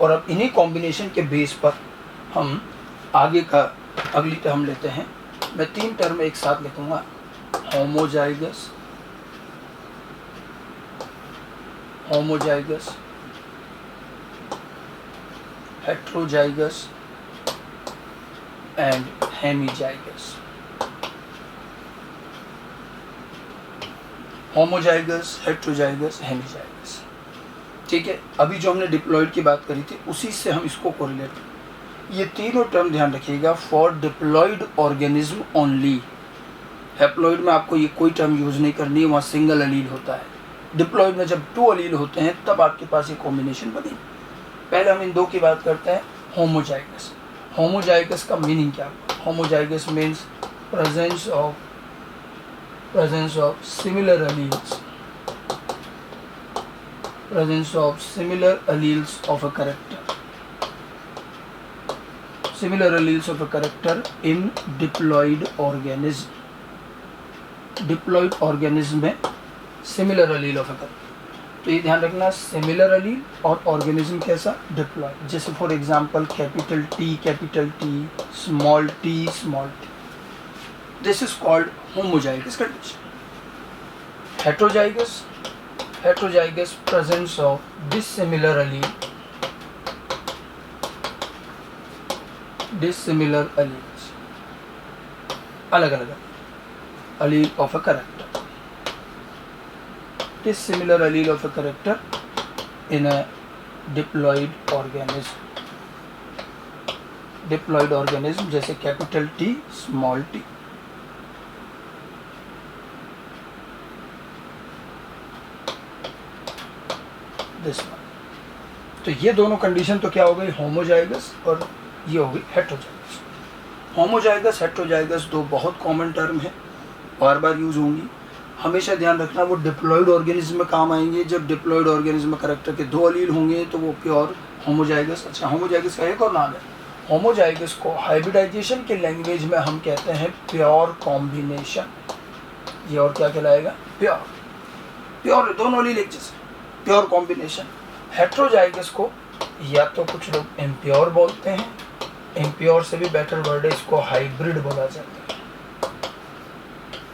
और अब इन्हीं कॉम्बिनेशन के बेस पर हम आगे का अगली टर्म लेते हैं। मैं 3 टर्म एक साथ लिखूंगा, homozygous, homozygous, heterozygous and hemizygous. Homozygous, heterozygous, hemizygous. ठीक है, अभी जो हमने डिप्लॉयड की बात करी थी उसी से हम इसको कोरिलेट करें। ये तीनों टर्म ध्यान रखिएगा, for diploid organism only. Haploid में आपको ये कोई टर्म यूज नहीं करनी है, वहाँ सिंगल अलील होता है। डिप्लॉयड में जब 2 अलील होते हैं तब आपके पास ये कॉम्बिनेशन बनी। पहले हम इन 2 की बात करते हैं, होमोजाइगस। होमोजाइगस का मीनिंग क्या है? Homozygous means presence of similar alleles, presence of similar alleles of a character, similar alleles of a character in diploid organism। Diploid organism में similar allele of a character, तो ये ध्यान रखना, similar अलील और organism कैसा? Diploid. जैसे for example capital T, small T, this is called homozygous condition. Heterozygous, heterozygous presence of dissimilar alleles, अलग अलग allele of a character, dissimilar allele of a character in a diploid organism, जैसे capital T, small T. तो ये दोनों condition तो क्या हो गई? होमोजाइगस, और ये हो गई हेट्रोजाइगस। होमोजाइगस, हेट्रोजाइगस 2 बहुत कॉमन टर्म है, बार बार यूज होंगी। हमेशा ध्यान रखना वो डिप्लॉयड ऑर्गेनिज्म में काम आएंगे। जब डिप्लॉयड ऑर्गेनिज्म में कैरेक्टर के 2 अलील होंगे तो वो प्योर होमोजाइगस। अच्छा, होमोजाइगस का एक और नाम है, होमोजाइगस को हाइब्रिडाइजेशन के लैंग्वेज में हम कहते हैं प्योर कॉम्बिनेशन। ये और क्या कहलाएगा? प्योर, दोनों अलील एक जैसे, प्योर कॉम्बिनेशन। हेट्रोजाइगस को या तो कुछ लोग इम्प्योर बोलते हैं, इम्प्योर से भी बेटर वर्ड है, इसको हाइब्रिड बोला जाता है,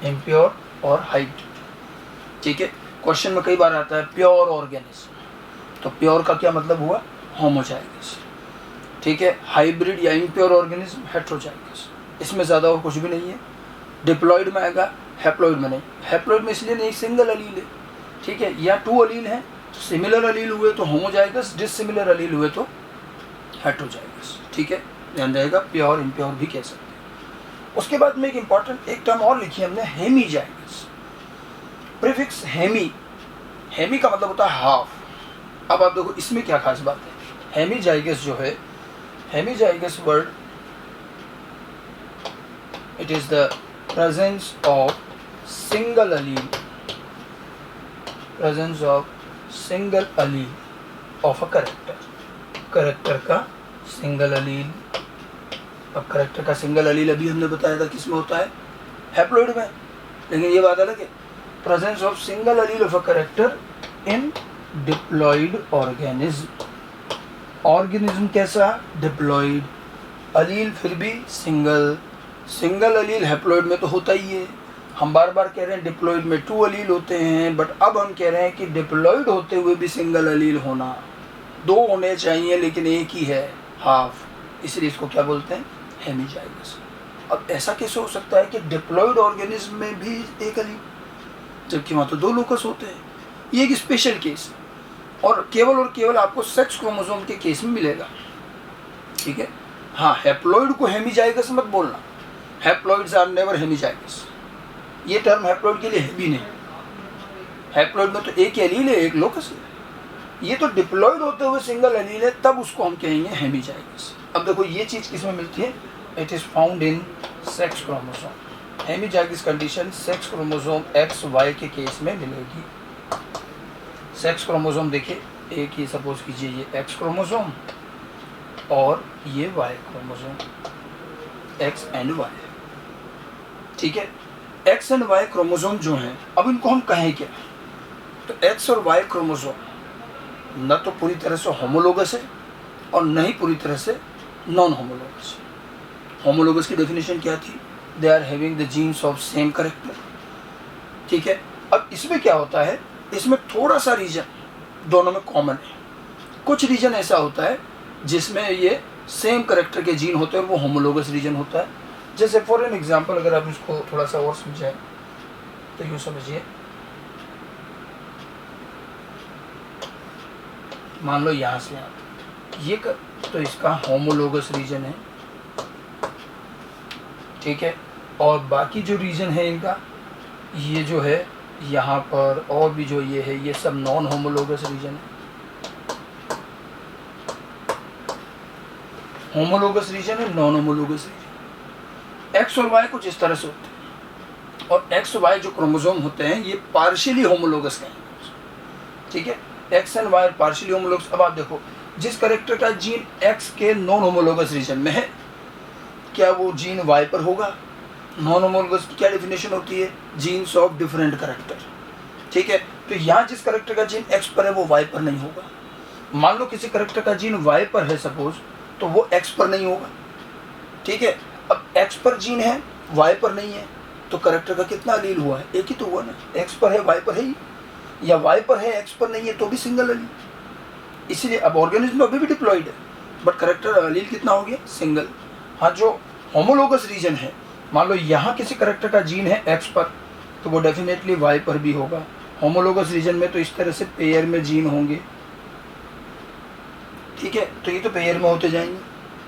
इम्प्योर और हाइब्रिड। ठीक है, क्वेश्चन में कई बार आता है प्योर ऑर्गेनिज्म, तो प्योर का क्या मतलब हुआ? होमोजाइगस। ठीक है, हाइब्रिड या इम्प्योर ऑर्गेनिज्म हेट्रोजाइगस। इसमें ज़्यादा और कुछ भी नहीं है। डिप्लॉयड में आएगा, हैप्लॉयड में नहीं। हैप्लॉयड में इसलिए नहीं, सिंगल अलील है। ठीक है, या 2 अलील हैं तो सिमिलर अलील हुए तो होमोजाइगस, डिसिमिलर अलील हुए तो हेट्रोजाइगस। ठीक है, ध्यान रहेगा, प्योर इम्प्योर भी कह सकते हैं। उसके बाद में एक इंपॉर्टेंट एक टर्म और लिखी हमने, हेमीजाइगस। प्रीफिक्स हेमी का मतलब होता है हाफ। अब आप देखो इसमें क्या खास बात है। हेमीजाइगस जो है, hemizygous word, it is the presence of single allele, presence of single allele of a character का सिंगल अलील। अब करेक्टर का सिंगल अलील अभी हमने बताया था किस में होता है? हैप्लॉइड में। लेकिन ये बात अलग है, presence of single allele of a character in diploid organism कैसा? डिप्लॉइड। अलील फिर भी सिंगल अलील हैप्लॉइड में तो होता ही है। हम बार बार कह रहे हैं डिप्लॉइड में 2 अलील होते हैं, बट अब हम कह रहे हैं कि डिप्लॉइड होते हुए भी सिंगल अलील होना, 2 होने चाहिए लेकिन एक ही है, हाफ, इसलिए इसको क्या बोलते हैं? हेमीजाइगस। अब ऐसा कैसे हो सकता है कि डिप्लॉइड ऑर्गेनिज्म में भी एक अलील, जबकि वहाँ तो 2 लोकस होते हैं? ये एक स्पेशल केस है और केवल आपको सेक्स क्रोमोसोम के केस में मिलेगा। ठीक है, हाँ, हैप्लॉइड को हेमीजाइगस मत बोलना, हैप्लॉइड्स आर नेवर हेमीजाइगस। ये टर्म हैप्लॉइड के लिए है भी नहीं। हैप्लॉइड में तो एक ही अलील है, एक लोकस है। ये तो डिप्लॉइड होते हुए सिंगल अलील है, तब उसको हम कहेंगे हेमीजाइगस। अब देखो ये चीज़ किसमें मिलती है? It is found in sex chromosome. Hemizygous condition sex chromosome XY के केस में मिलेगी। सेक्स क्रोमोसोम देखिए, एक ही सपोज कीजिए ये X क्रोमोसोम और ये Y chromosome, X and Y। ठीक है, X एंड Y क्रोमोसोम जो हैं, अब इनको हम कहें क्या? तो X और Y क्रोमोसोम न तो पूरी तरह से होमोलोगस है और न ही पूरी तरह से नॉन होमोलोगस। होमोलोगस की डेफिनेशन क्या थी? They are having the genes of same character. ठीक है, अब इसमें क्या होता है, इसमें थोड़ा सा रीजन दोनों में कॉमन है। कुछ रीजन ऐसा होता है जिसमें ये सेम करेक्टर के जीन होते हैं और वो होमोलोगस रीजन होता है। जैसे फॉर एन एग्जांपल, अगर आप इसको थोड़ा सा और समझाएं तो यूँ समझिए, मान लो यहाँ से यहाँ ये तो इसका होमोलोगस रीजन है, ठीक है, और बाकी जो रीजन है इनका, ये जो है यहाँ पर और भी जो ये है, ये सब नॉन होमोलोगस रीजन है। होमोलोगस रीजन है, नॉन होमोलोगस रीजन। एक्स और वाई कुछ इस तरह से होते हैं, और एक्स वाई जो क्रोमोसोम होते हैं ये पार्शियली होमोलोगस हैं, ठीक है, X and Y partially homologous. अब आप देखो, जिस करेक्टर का जीन एक्स के नॉन होमोलोगस रीजन में है, क्या वो जीन वाई पर होगा? नॉन होमोलोगस की क्या डेफिनेशन होती है? जीन्स ऑफ डिफरेंट करेक्टर, ठीक है। तो यहाँ जिस करेक्टर का जीन एक्स पर है वो वाई पर नहीं होगा। मान लो किसी करेक्टर का जीन वाई पर है सपोज, तो वो एक्स पर नहीं होगा, ठीक है। अब एक्स पर जीन है, वाई पर नहीं है, तो करेक्टर का कितना अलील हुआ है? एक ही तो हुआ ना, एक्स पर है वाई पर है ही, या वाई पर है एक्स पर नहीं है तो भी सिंगल अलील। इसलिए अब ऑर्गेनिज्म अभी भी डिप्लॉइड है, बट करेक्टर अलील कितना हो गया? सिंगल। हाँ, जो होमोलोगस रीजन है, मान लो यहाँ किसी करेक्टर का जीन है एक्स पर, तो वो डेफिनेटली वाई पर भी होगा। होमोलोगस रीजन में तो इस तरह से पेयर में जीन होंगे, ठीक है, तो ये तो पेयर में होते जाएंगे,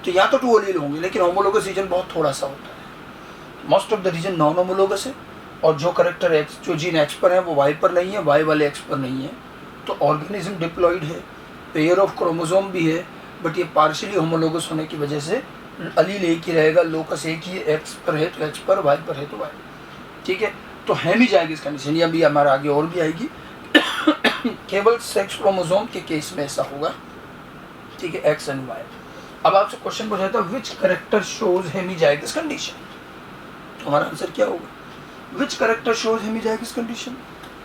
तो यहाँ तो 2 अलील होंगे, लेकिन होमोलोगस रीजन बहुत थोड़ा सा होता है। Most of the region non homologous है, और जो करेक्टर एक्स, जो जीन एक्स पर है वो वाई पर नहीं है, वाई वाले एक्स पर नहीं है, तो ऑर्गेनिज्म डिप्लॉइड है, पेयर ऑफ क्रोमोसोम भी है, बट ये पार्शियली होमोलोगस होने की वजह से अलील एक ही रहेगा, लोकस एक ही है, एक्स पर है तो एक्स पर, वाई पर है तो वाई, ठीक है। तो हेमिजाइगस कंडीशन, ये भी हमारा आगे और भी आएगी। केवल सेक्स क्रोमोसोम के केस में ऐसा होगा, ठीक है, एक्स एंड वाई। अब आपसे क्वेश्चन पूछा था which character shows hemizygous condition, तो हमारा आंसर क्या होगा? Which character shows hemizygous condition,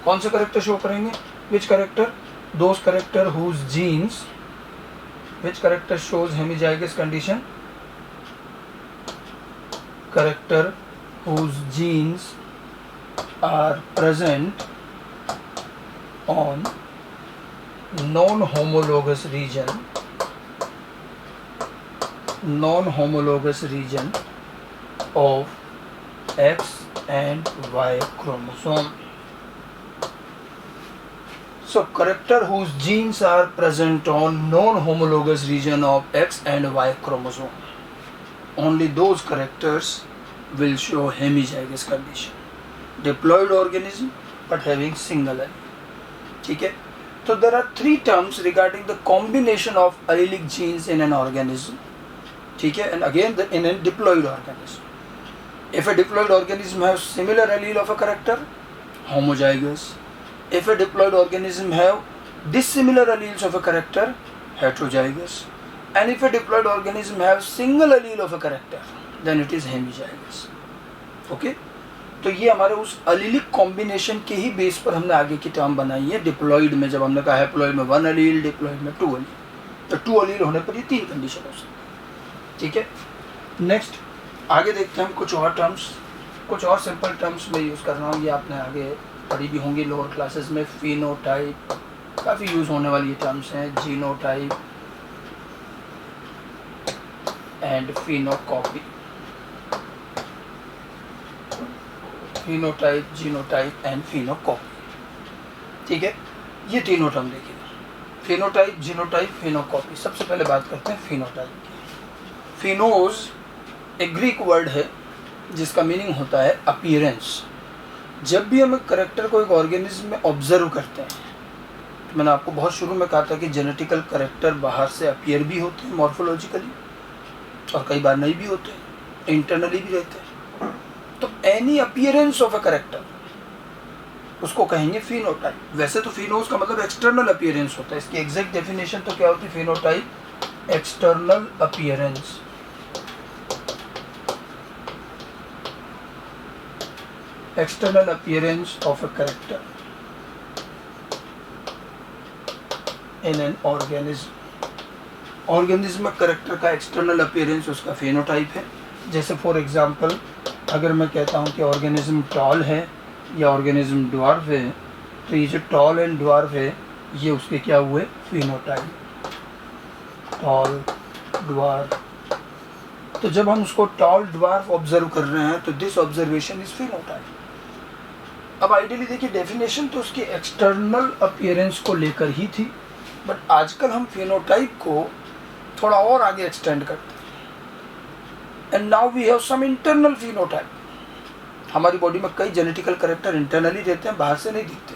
कौन से करेक्टर शो करेंगे? Which character? Those character whose genes, which character shows hemizygous condition? Character whose genes are present on non-homologous region of X and Y chromosome. So character whose genes are present on non-homologous region of X and Y chromosome, only those characters will show hemizygous condition. Diploid organism but having single allele, ठीक है। तो there are 3 terms regarding the combination of allelic genes in an organism, ठीक है, and again in a diploid organism. If a diploid organism has similar allele of a character, homozygous. If a diploid organism have dissimilar alleles of a character, heterozygous. And if a diploid organism have single allele of a character, then it is hemizygous. Okay? तो ये हमारे उस allelic combination के ही base पर हमने आगे की term बनाई है। डिप्लॉइड में जब हमने कहा हैप्लॉइड में 1 अलील, डिप्लॉइड में 2 अलील, तो 2 अलील होने पर ये 3 कंडीशन हो सकती है, ठीक है। नेक्स्ट आगे देखते हैं हम कुछ और टर्म्स, कुछ और सिंपल टर्म्स में यूज़ कर रहा हूँ, ये आपने आगे पढ़ी भी होंगी लोअर क्लासेस में। फिनोटाइप, काफ़ी यूज़ होने वाली ये टर्म्स हैं। Genotype and phenocopy, phenotype, genotype and phenocopy, ठीक है। ये तीनों टर्म देखिए, फिनोटाइप, जीनोटाइप, फिनोकॉपी। सबसे पहले बात करते हैं फिनोटाइप की। फिनोज एक ग्रीक वर्ड है जिसका मीनिंग होता है अपीयरेंस। जब भी हम एक करेक्टर को एक ऑर्गेनिज्म में ऑब्जर्व करते हैं, तो मैंने आपको बहुत शुरू में कहा था कि जेनेटिकल करेक्टर बाहर से अपीयर भी होते हैं मॉर्फोलॉजिकली, और कई बार नहीं भी होते, इंटरनली भी रहते हैं। तो any appearance of a character उसको कहेंगे फिनोटाइप। वैसे तो फिनोज का मतलब एक्सटर्नल अपीयरेंस होता है, इसकी एग्जैक्ट डेफिनेशन तो क्या होती है? Phenotype external appearance, external appearance of a character in an organism organism character का एक्सटर्नल अपीयरेंस उसका फेनोटाइप है। जैसे फॉर एग्जांपल अगर मैं कहता हूँ कि ऑर्गेनिज्म टॉल है या ऑर्गेनिज्म ड्वार्फ है, तो ये जो टॉल एंड ड्वार्फ है ये उसके क्या हुए, फेनोटाइप, टॉल ड्वार्फ। तो जब हम उसको टॉल ड्वार्फ ऑब्जर्व कर रहे हैं तो दिस ऑब्जर्वेशन इज फेनोटाइप। अब आइडियली देखिए डेफिनेशन तो उसके एक्सटर्नल अपीयरेंस को लेकर ही थी, बट आजकल हम फेनोटाइप को थोड़ा और आगे एक्सटेंड करते हैं। And now we have some internal phenotype. हमारी बॉडी में कई जेनेटिकल कैरेक्टर इंटरनली रहते हैं, बाहर से नहीं दिखते,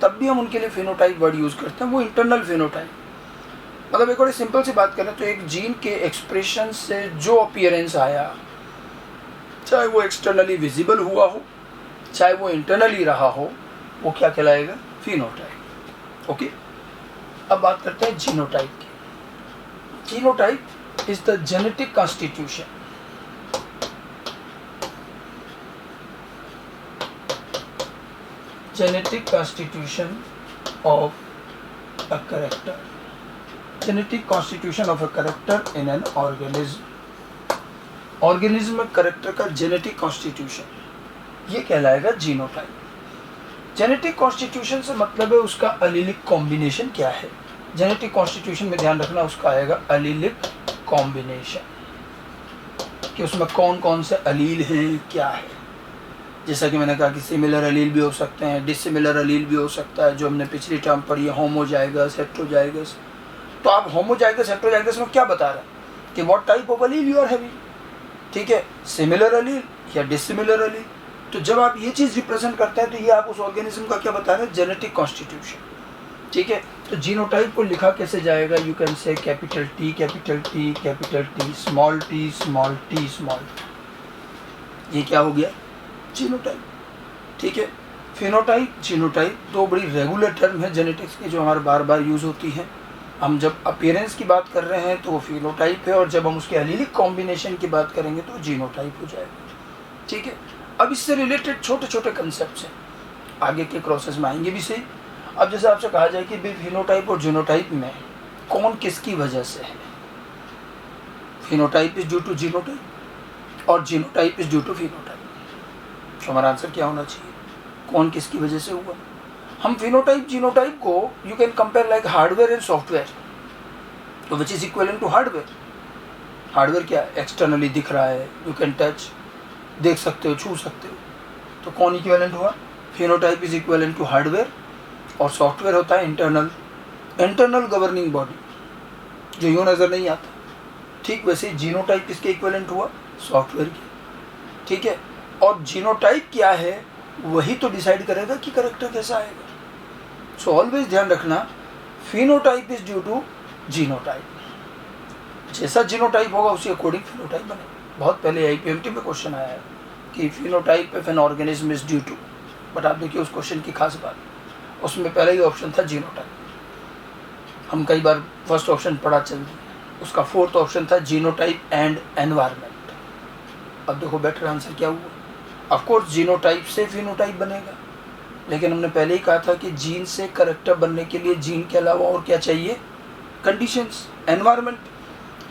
तब भी हम उनके लिए फेनोटाइप वर्ड यूज करते हैं, वो इंटरनल फेनोटाइप। मतलब एक बड़ी सिंपल सी बात करें तो एक जीन के एक्सप्रेशन से जो अपीयरेंस आया, चाहे वो एक्सटर्नली विजिबल हुआ हो चाहे वो इंटरनली रहा हो, वो क्या कहलाएगा, फेनोटाइप। ओके, अब बात करते हैं जीनोटाइप की। Genotype is the genetic constitution, genetic constitution of a character, genetic constitution of a character in an organism। organism में character का genetic constitution ये कहलाएगा जीनोटाइप। जेनेटिक कॉन्स्टिट्यूशन से मतलब है उसका अलीलिक कॉम्बिनेशन क्या है। जेनेटिक कॉन्स्टिट्यूशन में ध्यान रखना उसका आएगा अलीलिक कॉम्बिनेशन, कि उसमें कौन कौन से अलील हैं, क्या है। जैसा कि मैंने कहा कि सिमिलर अलील भी हो सकते हैं, डिसिमिलर अलील भी हो सकता है, जो हमने पिछली टर्म पढ़ी है होमोजाइगस, हेट्रोजाइगस। तो आप होमोजाइगस हेट्रोजाइगस में क्या बता रहे हैं कि what type of allele you are having, ठीक है, सिमिलर अलील या डिसिमिलर अलील। तो जब आप ये चीज़ रिप्रेजेंट करते हैं तो ये आप उस ऑर्गेनिज्म का क्या बता रहे हैं, जेनेटिक कॉन्स्टिट्यूशन, ठीक है। तो जीनोटाइप को लिखा कैसे जाएगा, you can say capital T capital T capital T, small T small T small T, ये क्या हो गया, जीनोटाइप, ठीक है। फेनोटाइप, जीनोटाइप दो बड़ी रेगुलर टर्म है जेनेटिक्स की जो हमारे बार बार यूज़ होती हैं। हम जब अपीयरेंस की बात कर रहे हैं तो वो फेनोटाइप है, और जब हम उसके एलीलिक कॉम्बिनेशन की बात करेंगे तो जीनोटाइप हो जाएगा, ठीक है। अब इससे रिलेटेड छोटे छोटे कंसेप्ट हैं, आगे के क्रॉसेस में आएंगे भी सही। अब जैसे आपसे कहा जाए कि भाई फेनोटाइप और जीनोटाइप में कौन किसकी वजह से है, phenotype is due to genotype और genotype is due to phenotype. तो हमारा आंसर क्या होना चाहिए, कौन किसकी वजह से हुआ। हम फेनोटाइप जीनोटाइप को you can compare like hardware and software, तो which is equivalent to hardware. Hardware क्या है, एक्सटर्नली दिख रहा है, यू कैन टच, देख सकते हो, छू सकते हो। तो कौन इक्वलेंट हुआ, phenotype is equivalent to hardware, और सॉफ्टवेयर होता है इंटरनल, इंटरनल गवर्निंग बॉडी जो यूँ नज़र नहीं आता। ठीक वैसे जीनोटाइप किसके इक्वलेंट हुआ, सॉफ्टवेयर की, ठीक है। और जीनोटाइप क्या है वही तो डिसाइड करेगा कि कैरेक्टर कैसा आएगा। सो ऑलवेज ध्यान रखना, phenotype is due to genotype. जैसा जीनोटाइप होगा उसी अकॉर्डिंग फिनोटाइप बनेगा। बहुत पहले आईपीएमटी में क्वेश्चन आया है कि phenotype of an organism is due to, but आप देखिए उस क्वेश्चन की खास बात, उसमें पहले ही ऑप्शन था जीनोटाइप। हम कई बार फर्स्ट ऑप्शन पढ़ा चल दिया, उसका फोर्थ ऑप्शन था जीनोटाइप एंड एनवायरनमेंट। अब देखो बेटर आंसर क्या हुआ, ऑफ कोर्स जीनोटाइप से फिनोटाइप बनेगा, लेकिन हमने पहले ही कहा था कि जीन से कैरेक्टर बनने के लिए जीन के अलावा और क्या चाहिए, कंडीशंस, एनवायरनमेंट।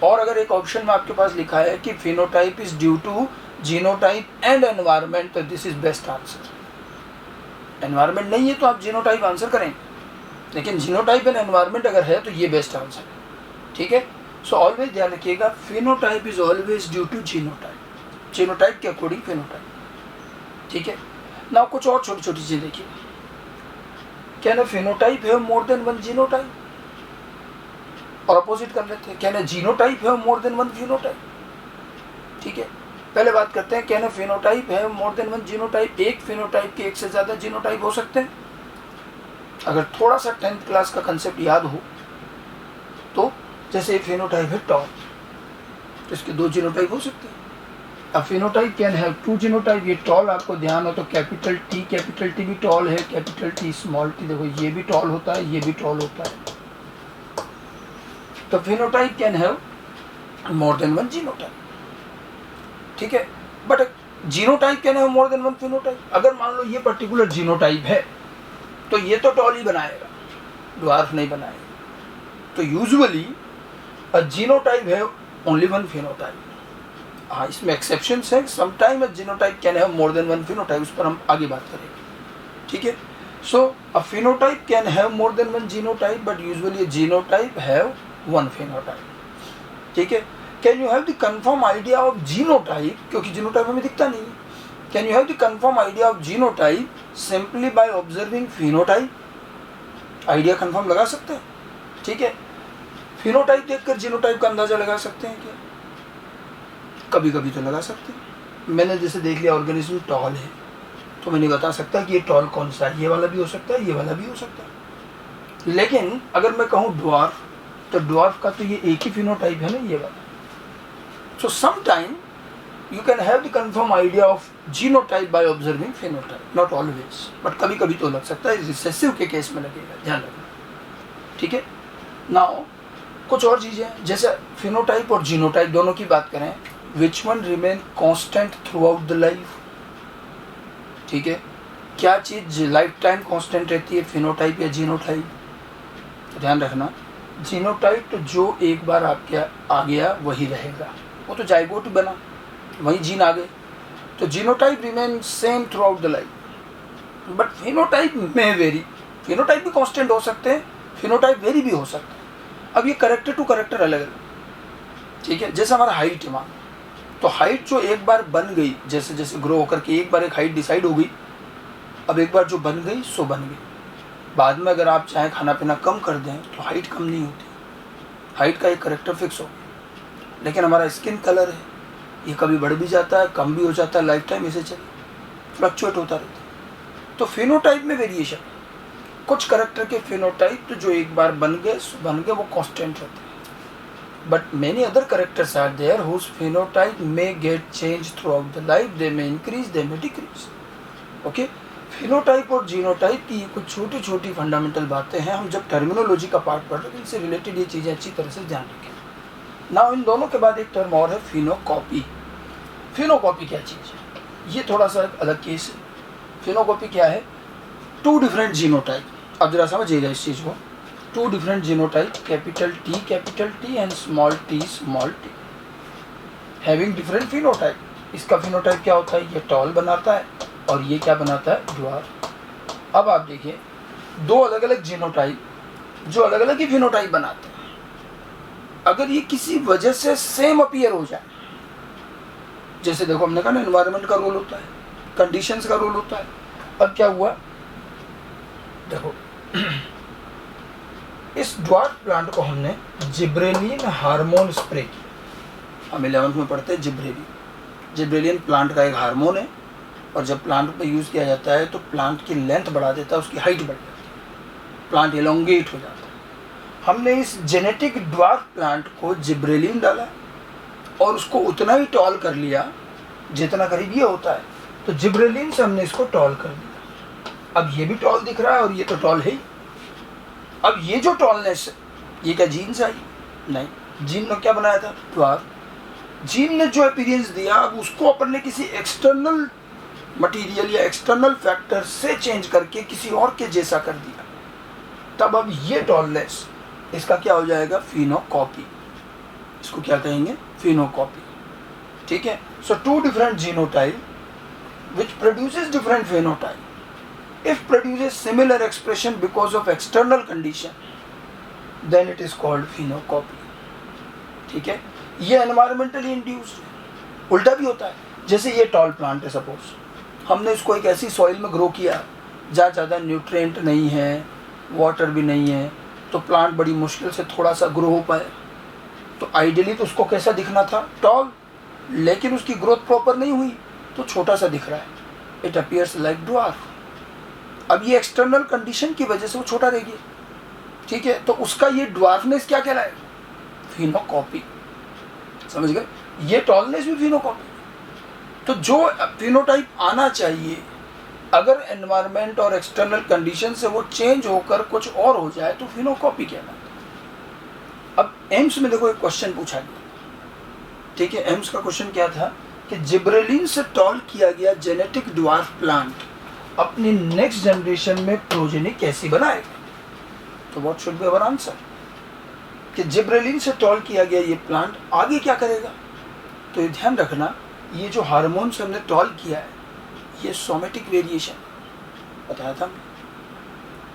और अगर एक ऑप्शन में आपके पास लिखा है कि phenotype is due to genotype and environment, तो this is best answer. Environment नहीं है तो आप जीनोटाइप आंसर करेंगे, लेकिन जीनोटाइप एंड एनवायरनमेंट अगर है तो ये बेस्ट आंसर है, ठीक है। सो ऑलवेज ध्यान रखिएगा, phenotype is always due to genotype, genotype के अकॉर्डिंग फिनोटाइप, ठीक है ना। कुछ और छोटी छोटी चीज़ देखिए, क्या ना फिनोटाइप है मोर देन वन जीनोटाइप, और अपोजिट कर लेते हैं, क्या ना जीनोटाइप है मोर देन वन फिनोटाइप, ठीक है। पहले बात करते हैं, क्या ना फिनोटाइप है मोर देन वन जीनोटाइप, एक फिनोटाइप के एक से ज़्यादा जीनोटाइप हो सकते हैं। अगर थोड़ा सा 10th क्लास का कंसेप्ट याद हो तो, जैसे फिनोटाइप है टॉल, तो इसके 2 जीनोटाइप हो सकते हैं। अब फिनोटाइप कैन हैव 2 जीनोटाइप, ये टॉल आपको ध्यान हो तो कैपिटल टी भी टॉल है, कैपिटल टी स्मॉल टी, देखो ये भी टॉल होता है, ये भी टॉल होता है। तो phenotype can have more than one genotype, ठीक है। But genotype can have more than one phenotype. अगर मान लो ये पर्टिकुलर जीनोटाइप है तो ये तो टॉल ही बनाएगा, ड्वार्फ नहीं बनाएगा। तो यूजुअली अ जीनोटाइप है ओनली वन फिनोटाइप। हाँ, इसमें एक्सेप्शंस है, sometime a genotype can have more than one phenotype, उस पर हम आगे बात करेंगे। ठीक है, so a phenotype can have more than one genotype but usually genotype have one phenotype. ठीक है, can you have the confirm idea of genotype, क्योंकि जीनोटाइप हमें दिखता नहीं है। Can you have the confirm idea of genotype simply by observing phenotype? Idea confirm लगा सकते हैं। ठीक है, फिनोटाइप देखकर जीनोटाइप का अंदाजा लगा सकते हैं क्या? कभी कभी तो लगा सकते हैं। मैंने जैसे देख लिया ऑर्गेनिज्म टॉल है, तो मैंने बता सकता कि ये टॉल कौन सा है, ये वाला भी हो सकता है, ये वाला भी हो सकता है। लेकिन अगर मैं कहूँ ड्वार्फ, तो ड्वार्फ का तो ये एक ही फिनोटाइप है ना, ये वाला। So sometime you can have the confirm idea of genotype by observing phenotype, not always, but कभी कभी तो लग सकता है, रिसेसिव के केस में लगेगा, ध्यान रखना। ठीक है, नाउ कुछ और चीज़ें हैं, जैसे फिनोटाइप और जीनोटाइप दोनों की बात करें, which one remain constant through out the life? ठीक है, क्या चीज़ लाइफ टाइम कांस्टेंट रहती है, फिनोटाइप या जीनोटाइप? तो ध्यान रखना, जीनोटाइप तो जो एक बार आपके आ गया वही रहेगा, वो तो जाइगोट बना, वही जीन आ गए, तो genotype remain same through out the life. But phenotype में वेरी, फिनोटाइप भी कांस्टेंट हो सकते हैं, फिनोटाइप वेरी भी हो सकता है। अब ये करेक्टर टू करेक्टर अलग अलग। ठीक है, जैसे हमारा हाइट है, मान, तो हाइट जो एक बार बन गई, जैसे जैसे ग्रो होकर के एक बार एक हाइट डिसाइड हो गई, अब एक बार जो बन गई सो बन गई। बाद में अगर आप चाहें खाना पीना कम कर दें तो हाइट कम नहीं होती, हाइट का एक करेक्टर फिक्स हो गया। लेकिन हमारा स्किन कलर है, ये कभी बढ़ भी जाता है, कम भी हो जाता है, लाइफ टाइम ऐसे चले फ्लक्चुएट होता रहता है। तो फिनोटाइप में वेरिएशन, कुछ करेक्टर के फिनोटाइप तो जो एक बार बन गए वो कांस्टेंट रहते हैं। But many other characters are there whose phenotype may get change throughout the life, they may increase, they may decrease. Okay, phenotype और जीनोटाइप की कुछ छोटी छोटी फंडामेंटल बातें हैं, हम जब टर्मिनोलॉजी का पार्ट पढ़ रहे हैं इनसे रिलेटेड ये चीज़ें अच्छी तरह से ध्यान रखें। ना इन दोनों के बाद एक टर्म और है, फिनोकॉपी। फिनोकॉपी क्या चीज़ है, ये थोड़ा सा अलग केस है। फिनोकॉपी क्या है, टू डिफरेंट जीनोटाइप। अब जरा समझिएगा इस चीज़ को, two different genotype, capital T and small T having different phenotype. इसका फिनोटाइप क्या होता है, ये टॉल बनाता है और ये क्या बनाता है, ड्वार्फ। अब आप देखिए, दो अलग अलग जीनोटाइप जो अलग अलग ही फिनोटाइप बनाते हैं, अगर ये किसी वजह से सेम अपीयर हो जाए, जैसे देखो हमने कहा ना एनवायरनमेंट का रोल होता है, कंडीशंस का रोल होता है। अब क्या हुआ, देखो इस ड्वार्फ प्लांट को हमने जिब्रेलिन हार्मोन स्प्रे किया। हम 11th में पढ़ते हैं जिब्रेलिन। जिब्रेलिन प्लांट का एक हार्मोन है, और जब प्लांट पे यूज़ किया जाता है तो प्लांट की लेंथ बढ़ा देता है, उसकी हाइट बढ़ जाती है, प्लांट एलोंगेट हो जाता है। हमने इस जेनेटिक ड्वार्फ प्लांट को जिब्रेलिन डाला और उसको उतना ही टॉल कर लिया जितना करीब ये होता है, तो जिब्रेलिन से हमने इसको टॉल कर दिया। अब ये भी टॉल दिख रहा है और ये तो टॉल है ही। अब ये जो टॉलनेस है, ये क्या जीन से आई? नहीं, जीन ने क्या बनाया था, ड्वार्फ। जीन ने जो अपीयरेंस दिया, अब उसको अपन ने किसी एक्सटर्नल मटेरियल या एक्सटर्नल फैक्टर से चेंज करके किसी और के जैसा कर दिया, तब अब ये टॉलनेस, इसका क्या हो जाएगा, फिनोकॉपी। इसको क्या कहेंगे, फिनोकॉपी। ठीक है, so two different genotype which produces different phenotype, if produces similar expression because of external condition, then it is called phenocopy. ठीक है, ये एनवायरमेंटली इंड्यूस्ड है। उल्टा भी होता है, जैसे ये टॉल प्लांट है, सपोज हमने इसको एक ऐसी सॉइल में ग्रो किया जहाँ ज़्यादा न्यूट्रिएंट नहीं है, वाटर भी नहीं है, तो प्लांट बड़ी मुश्किल से थोड़ा सा ग्रो हो पाए। तो आइडियली तो उसको कैसा दिखना था, टॉल, लेकिन उसकी ग्रोथ प्रॉपर नहीं हुई तो छोटा सा दिख रहा है, इट अपीयर्स लाइक ड्वार्फ। अब ये एक्सटर्नल कंडीशन की वजह से वो छोटा रह गया। ठीक है, तो उसका ये ड्वार्फनेस क्या कहलाएगा, फिनोकॉपी। समझ गए, ये टॉलनेस भी फिनोकॉपी। तो जो फिनोटाइप आना चाहिए, अगर एनवायरनमेंट और एक्सटर्नल कंडीशन से वो चेंज होकर कुछ और हो जाए तो फिनोकॉपी कहलाता है। अब एम्स में देखो एक क्वेश्चन पूछा गया। ठीक है, एम्स का क्वेश्चन क्या था कि जिब्रेलिन से टॉल किया गया जेनेटिक ड्वार्फ प्लांट अपनी नेक्स्ट जनरेशन में प्रोजेनी कैसी बनाएगा। तो what should be our answer, कि जिब्रेलिन से टॉल किया गया ये प्लांट आगे क्या करेगा। तो ये ध्यान रखना, ये जो हार्मोन से हमने टॉल किया है ये सोमेटिक वेरिएशन बताया था,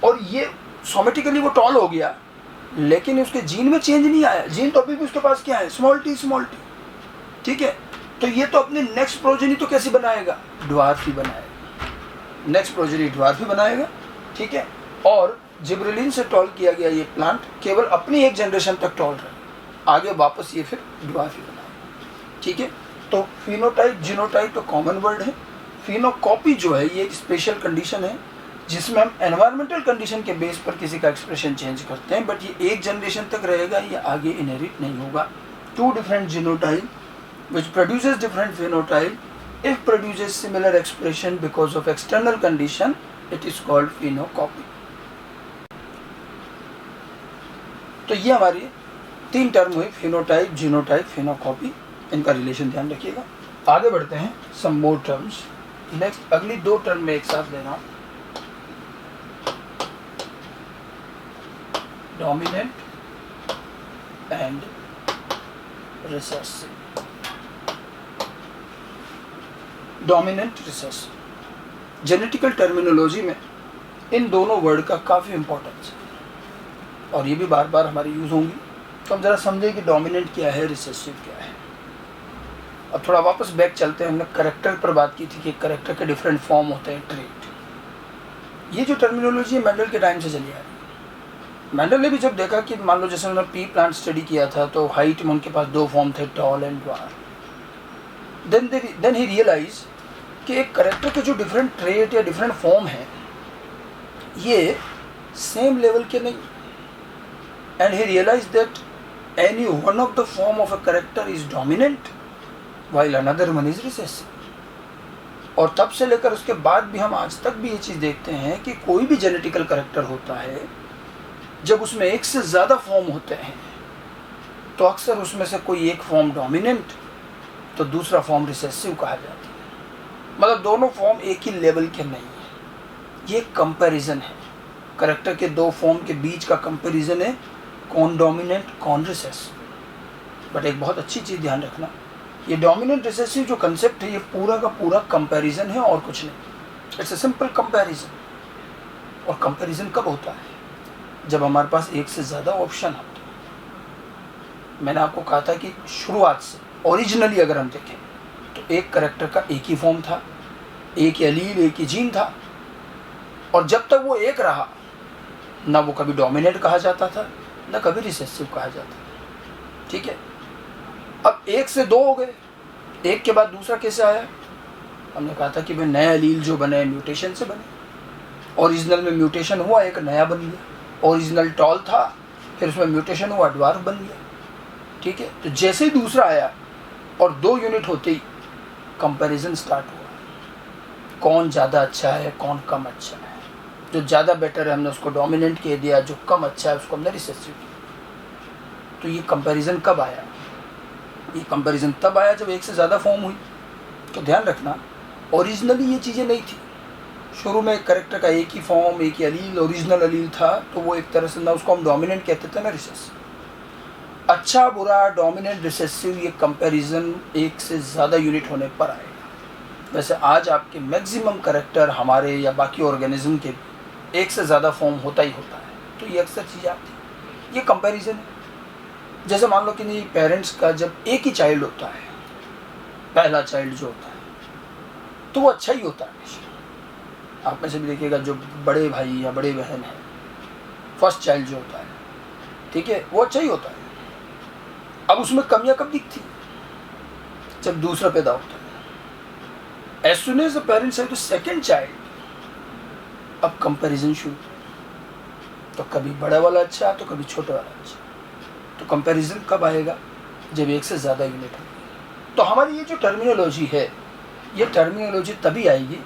और ये सोमेटिकली वो टॉल हो गया, लेकिन उसके जीन में चेंज नहीं आया। जीन तो अभी भी उसके पास क्या है, स्मॉल टी। ठीक है, तो ये तो अपने नेक्स्ट प्रोजेनी तो कैसे बनाएगा, ड्वार्फ ही बनाएगा, नेक्स्ट प्रोजेनी ड्वार्फ ही बनाएगा। ठीक है, और जिब्रेलिन से टॉल किया गया ये प्लांट केवल अपनी एक जनरेशन तक टॉल रहे, आगे वापस ये फिर ड्वार्फ ही बनाएगा। ठीक है, तो फिनोटाइप जीनोटाइप तो कॉमन वर्ड है। फिनोकॉपी जो है ये एक स्पेशल कंडीशन है जिसमें हम एनवायरमेंटल कंडीशन के बेस पर किसी का एक्सप्रेशन चेंज करते हैं, बट ये एक जनरेशन तक रहेगा, ये आगे इनहेरिट नहीं होगा। Two different genotype which produces different phenotype, if produces similar expression because of external condition, it is called phenocopy. तो ये हमारी 3 टर्म हुई, फिनोटाइप, जीनोटाइप, फिनोकॉपी। इनका रिलेशन ध्यान रखिएगा। आगे बढ़ते हैं, सम मोर टर्म्स। नेक्स्ट अगली 2 टर्म में एक साथ ले रहा हूँ, dominant and recessive. Dominant recessive, genetical terminology में इन दोनों वर्ड का काफ़ी इंपॉर्टेंस है और ये भी बार बार हमारी यूज़ होंगी। तो हम ज़रा समझें कि डोमिनेंट क्या है, रिसेसिव क्या है। अब थोड़ा वापस बैक चलते हैं, हमने करेक्टर पर बात की थी कि करेक्टर के डिफरेंट फॉर्म होते हैं, ट्रेट। ये जो टर्मिनोलॉजी है मेंडल के टाइम से चली आ रही है। मेंडल ने भी जब देखा कि मान लो जैसे उन्होंने पी प्लांट स्टडी किया था तो हाइट में उनके पास 2 फॉर्म थे, tall and dwarf. Then he realize कि एक करेक्टर के जो डिफरेंट ट्रेट या डिफरेंट फॉर्म हैं ये सेम लेवल के नहीं, and he realize that any one of the form of a character is dominant while another one is recessive. और तब से लेकर उसके बाद भी हम आज तक भी ये चीज़ देखते हैं कि कोई भी जेनेटिकल करेक्टर होता है, जब उसमें एक से ज़्यादा फॉर्म होते हैं तो अक्सर उसमें से कोई एक फॉर्म डोमिनेंट तो दूसरा फॉर्म रिसेसिव कहा जाता है। मतलब दोनों फॉर्म एक ही लेवल के नहीं है, ये कंपैरिजन है, करेक्टर के 2 फॉर्म के बीच का कंपैरिजन है, कौन डोमिनेंट कौन रिसेसिव। बट एक बहुत अच्छी चीज़ ध्यान रखना, ये डोमिनेंट रिसेसिव जो कंसेप्ट है ये पूरा का पूरा कंपैरिजन है और कुछ नहीं। It's a simple comparison. और कंपैरिजन कब होता है, जब हमारे पास एक से ज़्यादा ऑप्शन होते हैं। मैंने आपको कहा था कि शुरुआत से ओरिजिनली अगर हम देखें तो एक करेक्टर का एक ही फॉर्म था, एक ही एलील, एक ही जीन था, और जब तक वो एक रहा ना वो कभी डोमिनेंट कहा जाता था ना कभी रिसेसिव कहा जाता था। ठीक है, अब 1 से 2 हो गए, एक के बाद दूसरा कैसे आया, हमने कहा था कि भाई नए एलील जो बने म्यूटेशन से बने। ओरिजिनल में म्यूटेशन हुआ, एक नया बन गया। ओरिजिनल टॉल था, फिर उसमें म्यूटेशन हुआ, ड्वार्फ बन गया। ठीक है, तो जैसे ही दूसरा आया और 2 यूनिट होते ही कंपैरिजन स्टार्ट हुआ, कौन ज़्यादा अच्छा है कौन कम अच्छा है। जो ज़्यादा बेटर है हमने उसको डोमिनेंट कह दिया, जो कम अच्छा है उसको हमने रिसेसिव किया। तो ये कंपैरिजन कब आया, ये कंपैरिजन तब आया जब एक से ज़्यादा फॉर्म हुई। तो ध्यान रखना, ओरिजिनली ये चीज़ें नहीं थी। शुरू में करेक्टर का एक ही फॉर्म, एक ही अलील, ओरिजिनल अलील था, तो वो एक तरह से ना उसको हम डोमिनेंट कहते थे ना रिसेसिव। अच्छा बुरा डोमिनेंट रिसेसिव ये कंपैरिजन एक से ज़्यादा यूनिट होने पर आएगा। वैसे आज आपके मैक्सिमम करेक्टर हमारे या बाकी ऑर्गेनिज्म के एक से ज़्यादा फॉर्म होता ही होता है, तो ये अक्सर चीज़ आती है, ये कंपैरिजन है। जैसे मान लो कि नहीं, पेरेंट्स का जब एक ही चाइल्ड होता है, पहला चाइल्ड जो होता है तो वो अच्छा ही होता है हमेशा। आप में से भी देखिएगा जो बड़े भाई या बड़े बहन हैं, फर्स्ट चाइल्ड जो होता है, ठीक है, वो अच्छा ही होता है। अब उसमें कमियां कब दिखती, जब दूसरा पैदा होता है। As soon as the parents have the second child, अब कंपैरिजन शुरू। तो कभी बड़ा वाला अच्छा तो कभी छोटा वाला अच्छा। तो कंपैरिजन कब आएगा, जब एक से ज़्यादा यूनिट होगी। तो हमारी ये जो टर्मिनोलॉजी है, ये टर्मिनोलॉजी तभी आएगी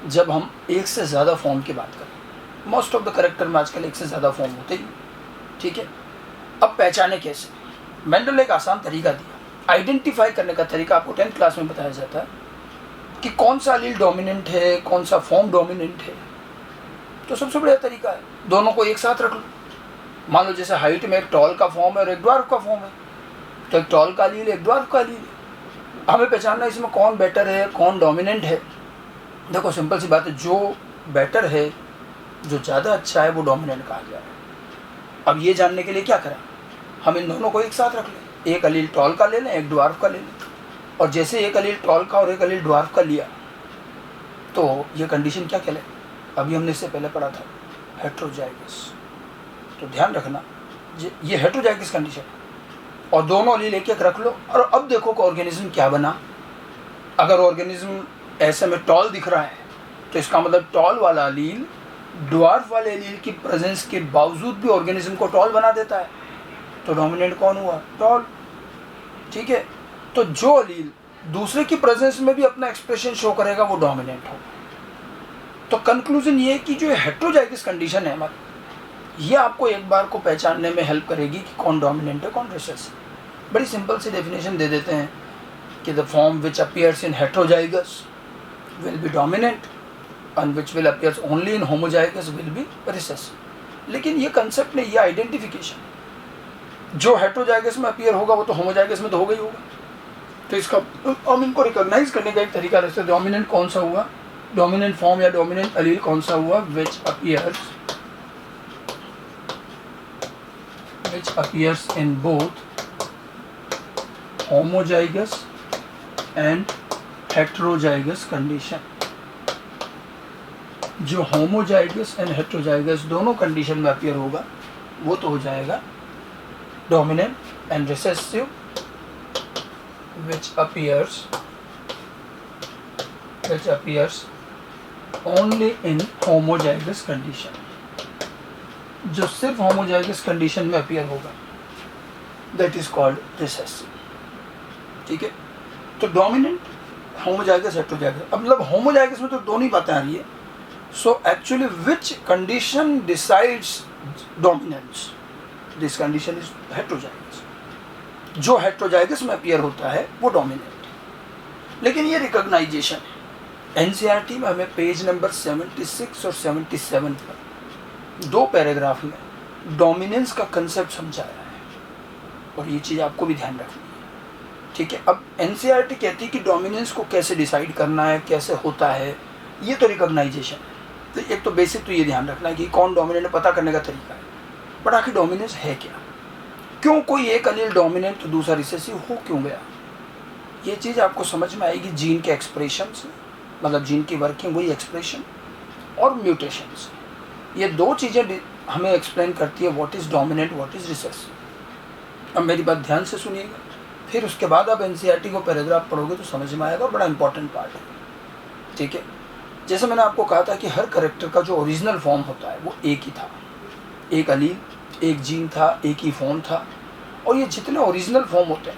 जब हम एक से ज़्यादा फॉर्म की बात करें। मोस्ट ऑफ द करेक्टर में आजकल एक से ज़्यादा फॉर्म होते ही, ठीक है। अब पहचाने कैसे, मेंडल ने एक आसान तरीका दिया। आइडेंटिफाई करने का तरीका आपको 10th क्लास में बताया जाता है कि कौन सा एलील डोमिनेंट है, कौन सा फॉर्म डोमिनेंट है। तो सबसे बढ़िया तरीका है दोनों को एक साथ रख लो। मान लो जैसे हाइट में एक टॉल का फॉर्म है और एक ड्वार्फ का फॉर्म है, तो एक टॉल का एलील एक ड्वार्फ का एलील है। हमें पहचानना इसमें कौन बेटर है, कौन डोमिनेंट है। देखो सिंपल सी बात है, जो बेटर है, जो ज़्यादा अच्छा है, वो डोमिनेंट कहा जाए। अब ये जानने के लिए क्या करें, हम इन दोनों को एक साथ रख लें, एक एलील टॉल का ले लें, एक ड्वार्फ का ले लें। और जैसे एक एलील टॉल का और एक एलील ड्वार्फ का लिया, तो ये कंडीशन क्या कहलाए, अभी हमने इससे पहले पढ़ा था, हेट्रोजाइगस। तो ध्यान रखना ये हेट्रोजाइगस कंडीशन है। और दोनों एलील एक एक रख लो, और अब देखो कि ऑर्गेनिज्म क्या बना। अगर ऑर्गेनिज्म ऐसे में टॉल दिख रहा है, तो इसका मतलब टॉल वाला एलील ड्वार्फ वाले एलील की प्रेजेंस के बावजूद भी ऑर्गेनिज्म को टॉल बना देता है। तो डोमिनेंट कौन हुआ, टॉल। ठीक है, तो जो एलील दूसरे की प्रेजेंस में भी अपना एक्सप्रेशन शो करेगा वो डोमिनेंट होगा। तो कंक्लूजन ये है कि जो हेट्रोजाइगस कंडीशन है हमारी, ये आपको एक बार को पहचानने में हेल्प करेगी कि कौन डोमिनेंट है, कौन रिसेसिव। बड़ी सिंपल सी डेफिनेशन दे देते हैं कि the form which appears in heterozygous will be dominant and which will appears only in homozygous will be recessive। लेकिन ये कंसेप्ट नहीं, ये आइडेंटिफिकेशन, जो हेट्रोजाइगस में अपीयर होगा वो तो होमोजाइगस में तो होगा ही होगा। तो इसका हम इनको रिकॉग्नाइज करने का एक तरीका रहता है, डोमिनेंट कौन सा हुआ, डोमिनेंट फॉर्म या डोमिनेंट एलील कौन सा हुआ, which appears in both homozygous and heterozygous condition। जो होमोजाइगस एंड हेट्रोजाइगस दोनों कंडीशन में अपीयर होगा वो तो हो जाएगा dominant and recessive, which appears only in homozygous condition। जो सिर्फ होमोजाइगस कंडीशन में अपीयर होगा दैट इज कॉल्ड रिसेसिव। ठीक है, तो डोमिनेंट, होमोजाइगस, हेट्रोजाइगस। अब मतलब होमोजाइगस में तो दोनों ही बातें आ रही है। So actually which condition decides dominance? This condition is heterozygous। जो हेट्रोजाइगस में अपीयर होता है वो डोमिनेंट है। लेकिन ये रिकॉग्नाइजेशन है, एनसीईआरटी में हमें पेज नंबर 76 और 77 पर 2 पैराग्राफ में डोमिनेंस का कंसेप्ट समझाया है, और ये चीज़ आपको भी ध्यान रखनी है। ठीक है, अब एनसीईआरटी कहती है कि डोमिनेंस को कैसे डिसाइड करना है, कैसे होता है, ये तो रिकॉग्नाइजेशन है। तो एक तो बेसिक तो ये ध्यान रखना है कि कौन डोमिनेंट पता करने का तरीका है, बट आखिर डोमिनेंस है क्या, क्यों कोई एक एलील डोमिनेंट तो दूसरा रिसेसिव हो क्यों गया, ये चीज़ आपको समझ में आएगी जीन के एक्सप्रेशन से, मतलब जीन की वर्किंग वही एक्सप्रेशन, और म्यूटेशन से। ये 2 चीज़ें हमें एक्सप्लेन करती है what is dominant, what is recessive. अब मेरी बात ध्यान से सुनिएगा, फिर उसके बाद आप एनसीईआरटी को पैराग्राफ पढ़ोगे तो समझ में आएगा, बड़ा इंपॉर्टेंट पार्ट है। ठीक है, जैसे मैंने आपको कहा था कि हर कैरेक्टर का जो ओरिजिनल फॉर्म होता है वो एक ही था, एक एलील, एक जीन था, एक ही फॉर्म था। और ये जितने ओरिजिनल फॉर्म होते हैं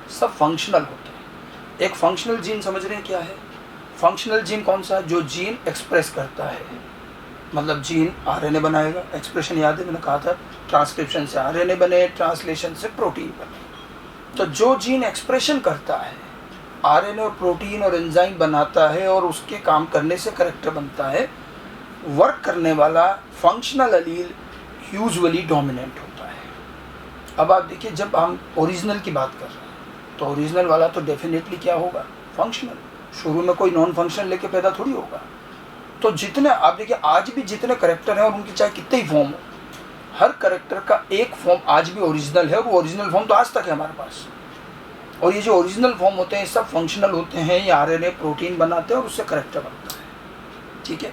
सब फंक्शनल होते हैं। एक फंक्शनल जीन समझ रहे हैं क्या है? फंक्शनल जीन कौन सा है? जो जीन एक्सप्रेस करता है, मतलब जीन आरएनए बनाएगा, एक्सप्रेशन याद है मैंने कहा था, ट्रांसक्रिप्शन से आरएनए बने, ट्रांसलेशन से प्रोटीन बने। तो जो जीन एक्सप्रेशन करता है, आरएनए और प्रोटीन और एंजाइम बनाता है और उसके काम करने से कैरेक्टर बनता है, वर्क करने वाला फंक्शनल एलील यूजुअली डोमिनेंट होता है। अब आप देखिए, जब हम ओरिजिनल की बात कर रहे हैं तो ओरिजिनल वाला तो डेफिनेटली क्या होगा, फंक्शनल। शुरू में कोई नॉन फंक्शनल लेके पैदा थोड़ी होगा। तो जितने आप देखिए आज भी जितने कैरेक्टर हैं और उनकी चाहे कितने ही फॉर्म हो, हर कैरेक्टर का एक फॉर्म आज भी ओरिजिनल है, और वो ओरिजिनल फॉर्म तो आज तक है हमारे पास। और ये जो ओरिजिनल फॉर्म होते हैं सब फंक्शनल होते हैं, ये आरएनए प्रोटीन बनाते हैं और उससे कैरेक्टर बनता है। ठीक है,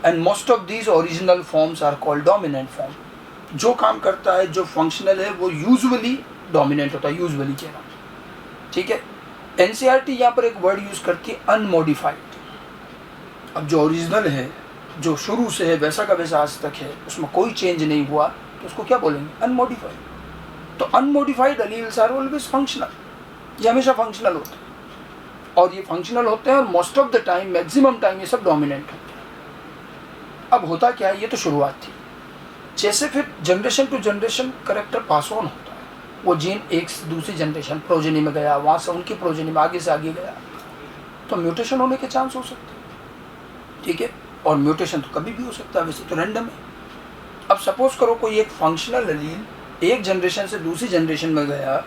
and most of these original forms are called dominant form. जो काम करता है, जो फंक्शनल है, वो यूजुअली डोमिनेंट होता है, यूजुअली कहना। ठीक है, एनसीईआरटी यहाँ पर एक वर्ड यूज करती है, अनमोडिफाइड। अब जो ओरिजिनल है, जो शुरू से है वैसा का वैसा आज तक है, उसमें कोई चेंज नहीं हुआ, तो उसको क्या बोलेंगे, अनमोडिफाइड। तो unmodified alleles are always functional, ये हमेशा फंक्शनल होते हैं, और ये फंक्शनल होते हैं और most of the time, maximum time ये सब डोमिनेंट होते हैं। अब होता क्या है, ये तो शुरुआत थी। जैसे फिर generation to generation character pass on होता है, वो जीन एक से दूसरी जनरेशन प्रोजेनी में गया, वहाँ से उनकी प्रोजेनी में आगे से आगे गया, तो म्यूटेशन होने के चांस हो सकते हैं। ठीक है, और म्यूटेशन तो कभी भी हो सकता है, वैसे तो रैंडम है। अब सपोज करो कोई एक फंक्शनल एलील एक जनरेशन से दूसरी जनरेशन में गया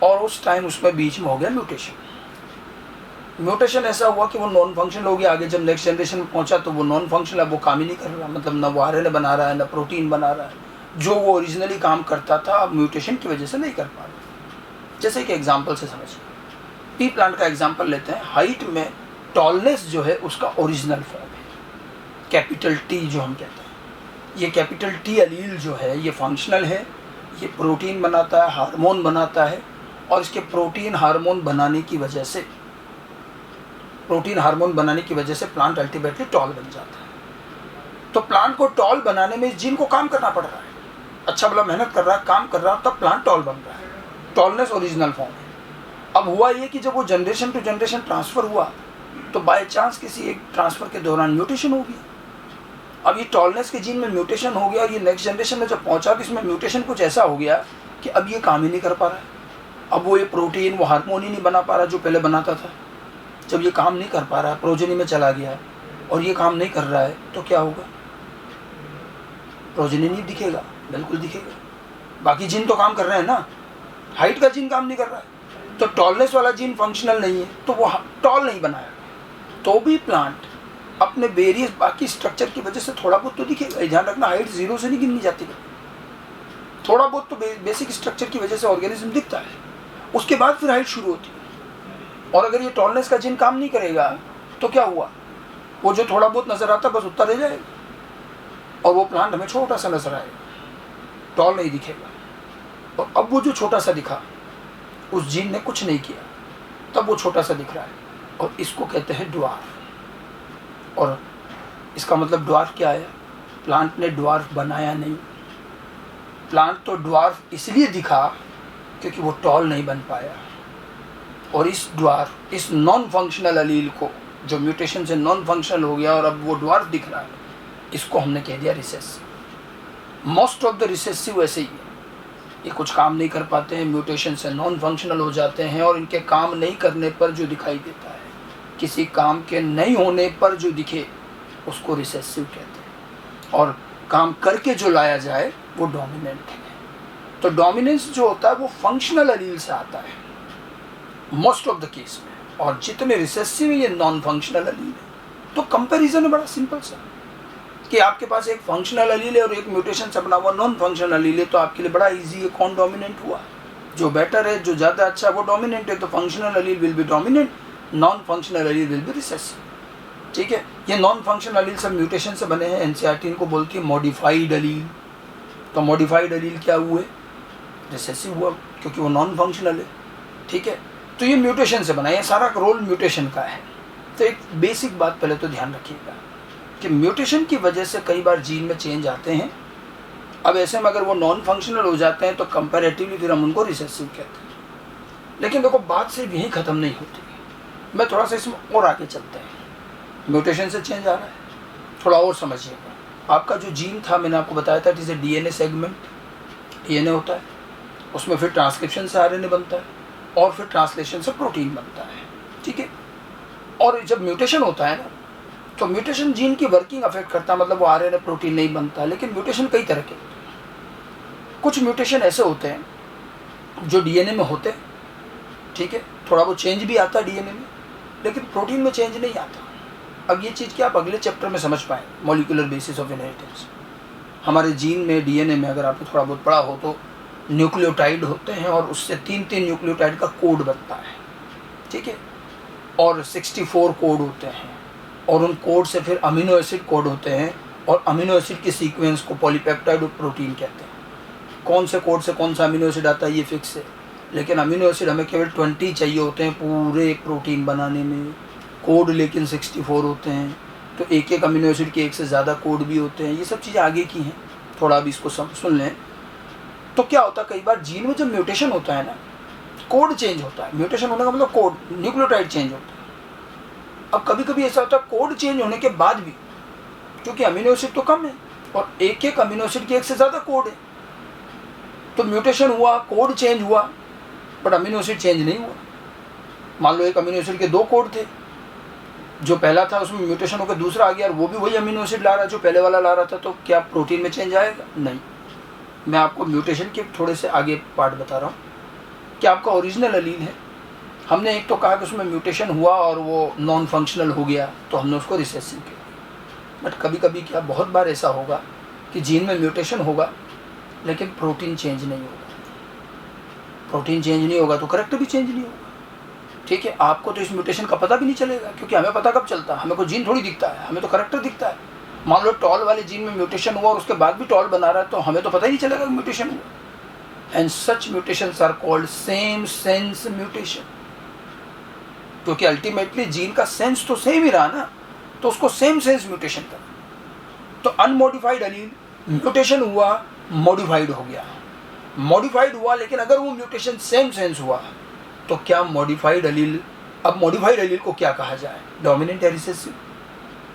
और उस टाइम उसमें बीच में हो गया म्यूटेशन ऐसा हुआ कि वो नॉन फंक्शनल हो गया। आगे जब नेक्स्ट जनरेशन में पहुंचा तो वो नॉन फंक्शनल है, वो काम ही नहीं कर रहा, मतलब ना वो आरएनए बना रहा है ना प्रोटीन बना रहा है, जो वो ओरिजिनली काम करता था अब म्यूटेशन की वजह से नहीं कर पा रहा। जैसे कि एग्जाम्पल से समझिए, पी प्लांट का एग्जाम्पल लेते हैं। हाइट में टॉलनेस जो है उसका ओरिजिनल फॉर्म है कैपिटल टी जो हम कहते हैं। ये कैपिटल टी एलील जो है ये फंक्शनल है, ये प्रोटीन बनाता है, हार्मोन बनाता है, और इसके प्रोटीन हार्मोन बनाने की वजह से प्लांट अल्टीमेटली टॉल बन जाता है। तो प्लांट को टॉल बनाने में इस जीन को काम करना पड़ रहा है, अच्छा भला मेहनत कर रहा है, काम कर रहा है, तब प्लांट टॉल बन रहा है। टॉलनेस ओरिजिनल फॉर्म है। अब हुआ ये कि जब वो जनरेशन टू जनरेशन ट्रांसफ़र हुआ तो बाय चांस किसी एक ट्रांसफ़र के दौरान म्यूटेशन हो गया। अब ये टॉलनेस के जीन में म्यूटेशन हो गया और ये नेक्स्ट जनरेशन में जब पहुंचा तो इसमें म्यूटेशन कुछ ऐसा हो गया कि अब ये काम ही नहीं कर पा रहा है। अब वो ये प्रोटीन वो हार्मोन ही नहीं बना पा रहा जो पहले बनाता था। जब ये काम नहीं कर पा रहा है, प्रोजेनी में चला गया और ये काम नहीं कर रहा है तो क्या होगा? प्रोजेनी नहीं दिखेगा, बिल्कुल दिखेगा। बाकी जीन तो काम कर रहे हैं ना, हाइट का जीन काम नहीं कर रहा है तो टॉलनेस वाला जीन फंक्शनल नहीं है तो वो टॉल नहीं बनाया। तो भी प्लांट अपने वेरियस बाकी स्ट्रक्चर की वजह से थोड़ा बहुत तो दिखेगा। ध्यान रखना, हाइट 0 से नहीं गिननी जाती, थोड़ा बहुत तो बेसिक स्ट्रक्चर की वजह से ऑर्गेनिज्म दिखता है, उसके बाद फिर हाइट शुरू होती है। और अगर ये टॉलनेस का जीन काम नहीं करेगा तो क्या हुआ? वो जो थोड़ा बहुत नजर आता बस उतना रह जाएगा और वो प्लांट हमें छोटा सा नजर आएगा, टॉल नहीं दिखेगा। और अब वो जो छोटा सा दिखा उस जीन ने कुछ नहीं किया, तब वो छोटा सा दिख रहा है और इसको कहते हैं ड्वार्फ। और इसका मतलब ड्वार्फ क्या है? प्लांट ने ड्वार्फ बनाया नहीं, प्लांट तो ड्वार्फ इसलिए दिखा क्योंकि वो टॉल नहीं बन पाया। और इस ड्वार्फ, इस नॉन फंक्शनल एलील को जो म्यूटेशन से नॉन फंक्शनल हो गया और अब वो ड्वार्फ दिख रहा है, इसको हमने कह दिया recessive. Most of the recessive ऐसे ही है, ये कुछ काम नहीं कर पाते हैं, म्यूटेशन से नॉन फंक्शनल हो जाते हैं और इनके काम नहीं करने पर जो दिखाई देता है, किसी काम के नहीं होने पर जो दिखे उसको रिसेसिव कहते हैं। और काम करके जो लाया जाए वो डोमिनेंट है। तो डोमिनेंस जो होता है वो फंक्शनल एलील से आता है मोस्ट ऑफ द केस में, और जितने रिसेसिव है ये नॉन फंक्शनल एलील है। तो कंपैरिजन है बड़ा सिंपल सा कि आपके पास एक फंक्शनल एलील है और एक म्यूटेशन से बना हुआ नॉन फंक्शनल एलील है, तो आपके लिए बड़ा इजी है कौन डोमिनेंट हुआ। जो बेटर है, जो ज़्यादा अच्छा वो डोमिनेंट है, तो functional allele will be dominant, non functional allele will be recessive. ठीक है, ये नॉन फंक्शनल एलील सब म्यूटेशन से बने हैं। एनसीईआरटी इनको बोलती है मॉडिफाइड एलील। तो मॉडिफाइड एलील क्या हुए? रिसेसिव हुआ क्योंकि वो नॉन फंक्शनल है। ठीक है, तो ये म्यूटेशन से बना, ये सारा रोल म्यूटेशन का है। तो एक बेसिक बात पहले तो ध्यान रखिएगा कि म्यूटेशन की वजह से कई बार जीन में चेंज आते हैं। अब ऐसे में अगर वो नॉन फंक्शनल हो जाते हैं तो कंपैरेटिवली फिर हम उनको रिसेसिव कहते हैं। लेकिन देखो बात सिर्फ यही ख़त्म नहीं होती, मैं थोड़ा सा इसमें और आगे चलते हैं। म्यूटेशन से चेंज आ रहा है, थोड़ा और समझिएगा। आपका जो जीन था मैंने आपको बताया था, जैसे डीएनए सेगमेंट, डीएनए होता है, उसमें फिर ट्रांसक्रिप्शन से आरएनए बनता है और फिर ट्रांसलेशन से प्रोटीन बनता है। ठीक है, और जब म्यूटेशन होता है ना तो म्यूटेशन जीन की वर्किंग अफेक्ट करता है, मतलब वो आरएनए प्रोटीन नहीं बनता। लेकिन म्यूटेशन कई तरह के होते हैं। कुछ म्यूटेशन ऐसे होते हैं जो डीएनए में होते हैं, ठीक है, थोड़ा वो चेंज भी आता है डीएनए में, लेकिन प्रोटीन में चेंज नहीं आता। अब ये चीज़ क्या आप अगले चैप्टर में समझ पाएँ, मॉलिक्यूलर बेसिस ऑफ इनहेरिटेंस। हमारे जीन में, डीएनए में अगर आपने थोड़ा बहुत पढ़ा हो तो न्यूक्लियोटाइड होते हैं और उससे 3 न्यूक्लियोटाइड का कोड बनता है। ठीक है, और 64 कोड होते हैं और उन कोड से फिर अमीनो एसिड कोड होते हैं और अमीनो एसिड के सीक्वेंस को पॉलीपेप्टाइड और प्रोटीन कहते हैं। कौन से कोड से कौन सा अमीनो एसिड आता है ये फिक्स है, लेकिन अमीनो एसिड हमें केवल 20 चाहिए होते हैं पूरे प्रोटीन बनाने में, कोड लेकिन 64 होते हैं। तो एक एक अमीनो एसिड के एक से ज़्यादा कोड भी होते हैं। ये सब चीज़ें आगे की हैं, थोड़ा अभी इसको सुन लें। तो क्या होता है, कई बार जीन में जब म्यूटेशन होता है ना, कोड चेंज होता है। म्यूटेशन होने का मतलब कोड, न्यूक्लियोटाइड चेंज होता है। अब कभी कभी ऐसा होता है कोड चेंज होने के बाद भी, क्योंकि अमीनो एसिड तो कम है और एक एक अमीनो एसिड के एक से ज़्यादा कोड है, तो म्यूटेशन हुआ, कोड चेंज हुआ, बट अमीनो एसिड चेंज नहीं हुआ। मान लो एक अमीनो एसिड के 2 कोड थे, जो पहला था उसमें म्यूटेशन होकर दूसरा आ गया और वो भी वही अमीनो एसिड ला रहा है जो पहले वाला ला रहा था, तो क्या प्रोटीन में चेंज आएगा? नहीं। मैं आपको म्यूटेशन के थोड़े से आगे पार्ट बता रहा हूँ कि आपका ओरिजिनल अलील है, हमने एक तो कहा कि उसमें म्यूटेशन हुआ और वो नॉन फंक्शनल हो गया तो हमने उसको रिसेसिव किया। बट कभी कभी क्या, बहुत बार ऐसा होगा कि जीन में म्यूटेशन होगा लेकिन प्रोटीन चेंज नहीं होगा। प्रोटीन चेंज नहीं होगा तो करैक्टर भी चेंज नहीं होगा। ठीक है, आपको तो इस म्यूटेशन का पता भी नहीं चलेगा, क्योंकि हमें पता कब चलता है? हमें कोई जीन थोड़ी दिखता है, हमें तो करैक्टर दिखता है। मान लो टॉल वाले जीन में म्यूटेशन हुआ और उसके बाद भी टॉल बना रहा है, तो हमें तो पता ही नहीं चलेगा कि म्यूटेशन हुआ। And such mutations are called same sense mutation, क्योंकि अल्टीमेटली जीन का सेंस तो सेम ही रहा ना, तो उसको सेम सेंस म्यूटेशन कर। तो अनमोडिफाइड अलील म्यूटेशन हुआ, मॉडिफाइड हो गया, मॉडिफाइड हुआ, लेकिन अगर वो म्यूटेशन सेम सेंस हुआ तो क्या मॉडिफाइड अलील, अब मॉडिफाइड अलील को क्या कहा जाए? डोमिनेंट या रिसेसिव?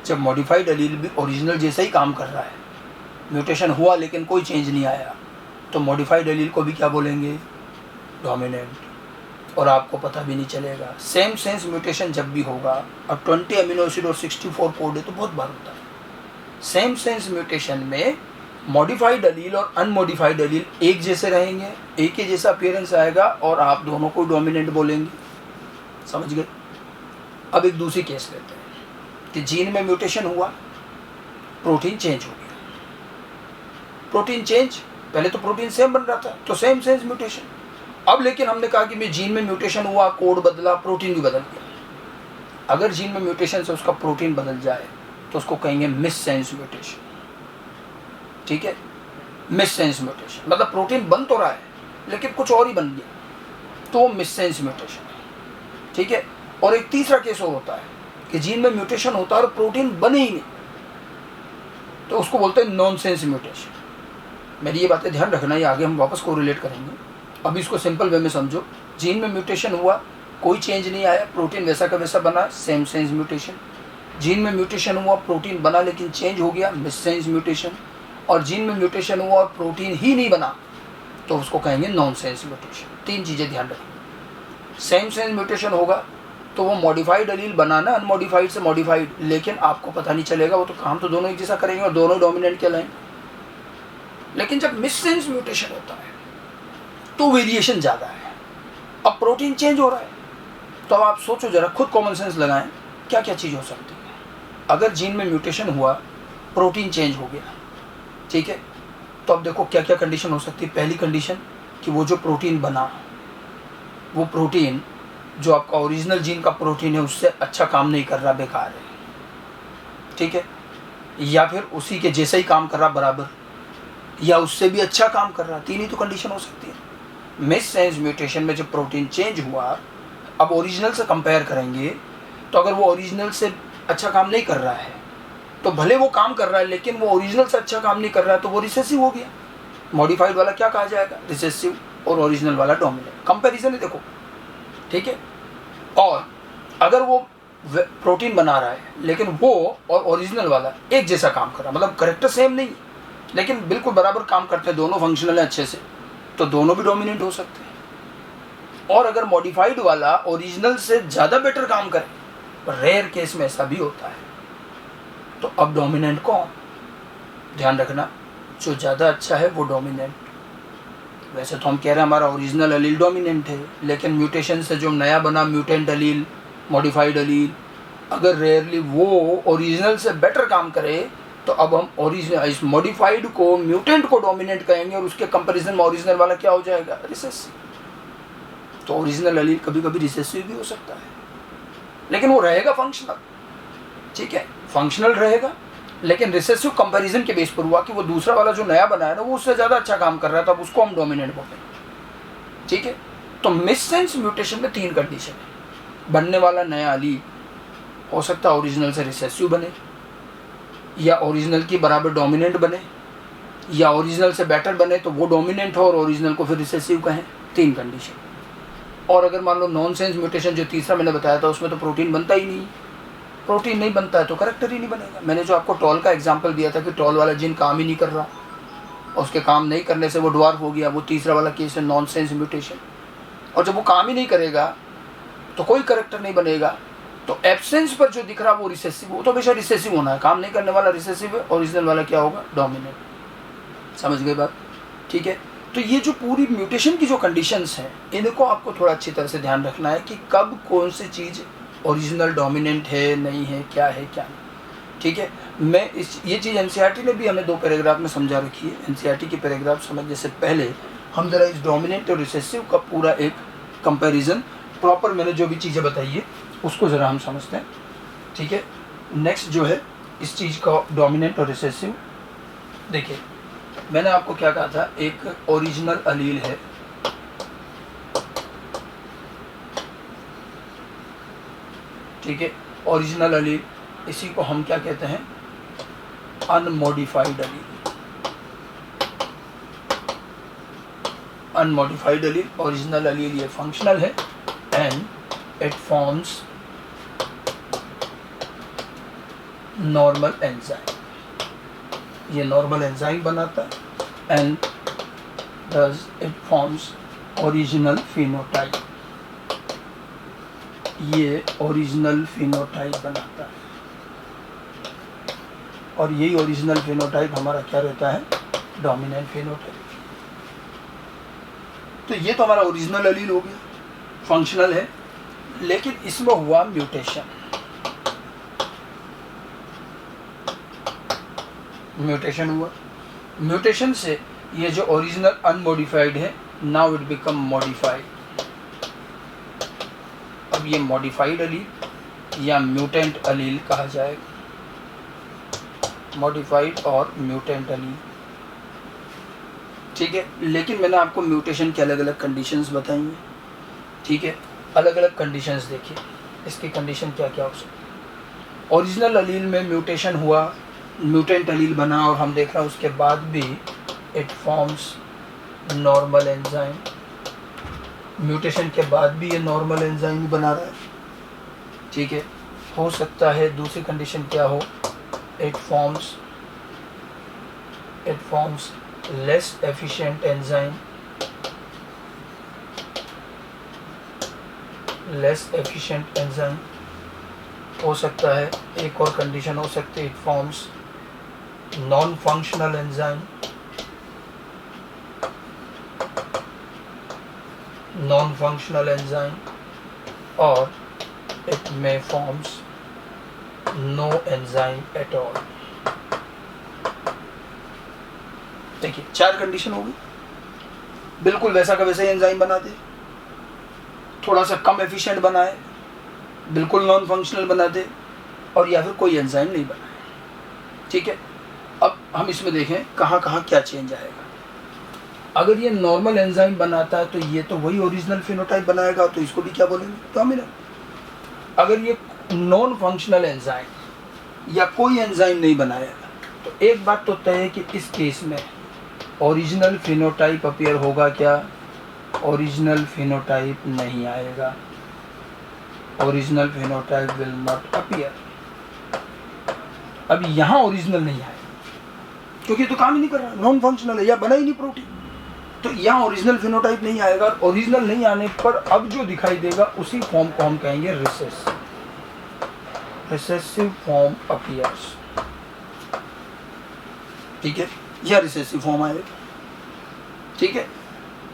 जब मॉडिफाइड अलील भी ओरिजिनल जैसा ही काम कर रहा है, म्यूटेशन हुआ लेकिन कोई चेंज नहीं आया, तो मॉडिफाइड अलील को भी क्या बोलेंगे? डोमिनेंट। और आपको पता भी नहीं चलेगा। सेम सेंस म्यूटेशन जब भी होगा, अब 20 अमीनो एसिड और 64 कोड है तो बहुत बार होता है। सेम सेंस म्यूटेशन में मॉडिफाइड अलील और अनमॉडिफाइड अलील एक जैसे रहेंगे, एक ही जैसा अपीयरेंस आएगा और आप दोनों को डोमिनेंट बोलेंगे। समझ गए? अब एक दूसरी केस लेते हैं कि जीन में म्यूटेशन हुआ, प्रोटीन चेंज हो गया। प्रोटीन चेंज, पहले तो प्रोटीन सेम बन रहा था तो सेम सेंस म्यूटेशन, अब लेकिन हमने कहा कि मैं जीन में म्यूटेशन हुआ, कोड बदला, प्रोटीन भी बदल गया। अगर जीन में म्यूटेशन से उसका प्रोटीन बदल जाए तो उसको कहेंगे मिस सेंस म्यूटेशन। ठीक है, मिस सेंस म्यूटेशन मतलब प्रोटीन बन तो रहा है लेकिन कुछ और ही बन गया, तो वो मिस सेंस म्यूटेशन है। ठीक है, और एक तीसरा केस और होता है कि जीन में म्यूटेशन होता है और प्रोटीन बने ही नहीं, तो उसको बोलते हैं नॉन सेंस म्यूटेशन। मेरी ये बातें ध्यान रखना, ये आगे हम वापस कोरिलेट करेंगे। अभी इसको सिंपल वे में समझो। जीन में म्यूटेशन हुआ, कोई चेंज नहीं आया, प्रोटीन वैसा का वैसा बना, सेम सेंस म्यूटेशन। जीन में म्यूटेशन हुआ, प्रोटीन बना लेकिन चेंज हो गया, मिस सेंस म्यूटेशन। और जीन में म्यूटेशन हुआ और प्रोटीन ही नहीं बना तो उसको कहेंगे नॉन सेंस म्यूटेशन। तीन चीज़ें ध्यान रखें। सेम सेंस म्यूटेशन होगा तो वो मॉडिफाइड अलील बनाना, अनमॉडिफाइड से मॉडिफाइड, लेकिन आपको पता नहीं चलेगा, वो तो काम तो दोनों एक जैसा करेंगे और दोनों डोमिनेंट कहलाएंगे। लेकिन जब मिस सेंस म्यूटेशन होता है तो वेरिएशन ज़्यादा है। अब प्रोटीन चेंज हो रहा है, तो अब आप सोचो जरा, खुद कॉमन सेंस लगाएं, क्या क्या चीज़ हो सकती है। अगर जीन में म्यूटेशन हुआ, प्रोटीन चेंज हो गया, ठीक है, तो अब देखो क्या क्या कंडीशन हो सकती है। पहली कंडीशन कि वो जो प्रोटीन बना, वो प्रोटीन जो आपका ओरिजिनल जीन का प्रोटीन है उससे अच्छा काम नहीं कर रहा, बेकार है। ठीक है, या फिर उसी के जैसा ही काम कर रहा बराबर, या उससे भी अच्छा काम कर रहा। तीन ही तो कंडीशन हो सकती है। मिस सेंस म्यूटेशन में जब प्रोटीन चेंज हुआ, अब ओरिजिनल से कंपेयर करेंगे तो अगर वो ओरिजिनल से अच्छा काम नहीं कर रहा है तो भले वो काम कर रहा है लेकिन वो ओरिजिनल से अच्छा काम नहीं कर रहा है तो वो रिसेसिव हो गया। मॉडिफाइड वाला क्या कहा जाएगा? रिसेसिव, और ओरिजिनल वाला डोमिनेंट। कंपैरिजन है देखो, ठीक है। और अगर वो प्रोटीन बना रहा है लेकिन वो और ओरिजिनल वाला एक जैसा काम कर रहा है, मतलब कैरेक्टर सेम नहीं लेकिन बिल्कुल बराबर काम करते हैं, दोनों फंक्शनल है अच्छे से, तो दोनों भी डोमिनेंट हो सकते हैं। और अगर मॉडिफाइड वाला ओरिजिनल से ज़्यादा बेटर काम करे, रेयर केस में ऐसा भी होता है, तो अब डोमिनेंट कौन? ध्यान रखना, जो ज़्यादा अच्छा है वो डोमिनेंट। वैसे तो हम कह रहे हैं हमारा ओरिजिनल अलील डोमिनेंट है, लेकिन म्यूटेशन से जो नया बना म्यूटेंट अलील, मॉडिफाइड अलील, अगर रेयरली वो ओरिजिनल से बेटर काम करे तो अब हम ओरिजिनल, इस मॉडिफाइड को, म्यूटेंट को डोमिनेंट कहेंगे और उसके कंपैरिजन में ओरिजिनल वाला क्या हो जाएगा? रिसेसिव। तो ओरिजिनल अलील कभी कभी रिसेसिव भी हो सकता है, लेकिन वो रहेगा फंक्शनल। ठीक है, फंक्शनल रहेगा, लेकिन रिसेसिव कंपैरिजन के बेस पर हुआ कि वो दूसरा वाला जो नया बनाया ना वो उससे ज़्यादा अच्छा काम कर रहा था, अब उसको हम डोमिनेंट बोलेंगे। ठीक है, तो मिस सेंस म्यूटेशन में तीन कंडीशन है। बनने वाला नया अलील हो सकता है ओरिजिनल से रिसेसिव बने, या ओरिजिनल की बराबर डोमिनेंट बने, या ओरिजिनल से बेटर बने तो वो डोमिनेंट हो और ओरिजिनल को फिर रिसेसिव कहें। तीन कंडीशन। और अगर मान लो नॉन सेंस म्यूटेशन जो तीसरा मैंने बताया था उसमें तो प्रोटीन बनता ही नहीं, प्रोटीन नहीं बनता है तो करैक्टर ही नहीं बनेगा। मैंने जो आपको टॉल का एग्जांपल दिया था कि टॉल वाला जीन काम ही नहीं कर रहा और उसके काम नहीं करने से वो ड्वार्फ हो गया, वो तीसरा वाला केस है नॉन सेंस म्यूटेशन। और जब वो काम ही नहीं करेगा तो कोई करैक्टर नहीं बनेगा, तो एब्सेंस पर जो दिख रहा वो रिसेसिव, वो तो हमेशा रिसेसिव होना है, काम नहीं करने वाला रिसेसिव है, ओरिजिनल वाला क्या होगा, डोमिनेंट। समझ गए बात, ठीक है। तो ये जो पूरी म्यूटेशन की जो कंडीशंस हैं, इनको आपको थोड़ा अच्छी तरह से ध्यान रखना है कि कब कौन सी चीज़ ओरिजिनल डोमिनेंट है, नहीं है, क्या है क्या नहीं, ठीक है। मैं ये चीज़ एनसीईआरटी ने भी हमें 2 पैराग्राफ में समझा रखी है। एनसीईआरटी के पैराग्राफ समझने से पहले हम ज़रा इस डोमिनेंट और रिसेसिव का पूरा एक कंपैरिजन प्रॉपर मैंने जो भी चीज़ें बताई है उसको ज़रा हम समझते हैं, ठीक है। नेक्स्ट जो है इस चीज़ का डोमिनेंट और रिसेसिव, देखिए मैंने आपको क्या कहा था, एक ओरिजिनल अलील है, ठीक है। ओरिजिनल अलील, इसी को हम क्या कहते हैं, अनमॉडिफाइड अलील। अनमॉडिफाइड अलील, ओरिजिनल अलील ये फंक्शनल है and it forms normal enzyme, ये नॉर्मल एंजाइम बनाता है and thus it forms original phenotype, ये ओरिजिनल फिनोटाइप बनाता है और यही ओरिजिनल फिनोटाइप हमारा क्या रहता है, डोमिनेंट फिनोटाइप। तो ये तो हमारा ओरिजिनल अलील हो गया, फंक्शनल है, लेकिन इसमें हुआ म्यूटेशन। म्यूटेशन हुआ, म्यूटेशन से ये जो ओरिजिनल अनमॉडिफाइड है, नाउ इट बिकम मॉडिफाइड। अब ये मॉडिफाइड अलील या म्यूटेंट अलील कहा जाएगा, मॉडिफाइड और म्यूटेंट अलील, ठीक है। लेकिन मैंने आपको म्यूटेशन की अलग अलग कंडीशंस बताई हैं, ठीक है। अलग अलग कंडीशंस देखिए, इसकी कंडीशन क्या क्या हो सकती है। ओरिजिनल अलील में म्यूटेशन हुआ, म्यूटेंट अलील बना और हम देख रहे हैं उसके बाद भी it forms normal enzyme, mutation के बाद भी ये नॉर्मल एंजाइम बना रहा है, ठीक है। हो सकता है दूसरी कंडीशन क्या हो, it forms less efficient enzyme, less efficient enzyme हो सकता है। एक और कंडीशन हो सकती है, it forms non functional enzyme, non functional enzyme, और it may forms no enzyme at all. देखिए 4 कंडीशन होगी, बिल्कुल वैसा का वैसा ही एंजाइम बना दे, थोड़ा सा कम एफिशिएंट बनाए, बिल्कुल नॉन फंक्शनल बना दे, और या फिर कोई एंजाइम नहीं बनाए, ठीक है। अब हम इसमें देखें कहाँ कहाँ क्या चेंज आएगा। अगर ये नॉर्मल एंजाइम बनाता है तो ये तो वही ओरिजिनल फिनोटाइप बनाएगा, तो इसको भी क्या बोलेंगे, डोमिनेंट। अगर ये नॉन फंक्शनल एंजाइम या कोई एंजाइम नहीं बनाएगा, तो एक बात तो तय है कि इस केस में ओरिजिनल फिनोटाइप अपीयर होगा क्या, ओरिजिनल फिनोटाइप नहीं आएगा, original phenotype will not appear. अब यहाँ ओरिजिनल नहीं आएगा क्योंकि तो काम ही नहीं कर रहा, नॉन फंक्शनल है या बना ही नहीं प्रोटीन, तो यहाँ ओरिजिनल फिनोटाइप नहीं आएगा। ओरिजिनल नहीं आने पर अब जो दिखाई देगा उसी फॉर्म को हम कहेंगे रिसेसिव, रिसेसिव फॉर्म अपीयर्स, ठीक है, यह रिसेसिव फॉर्म आएगा, ठीक है।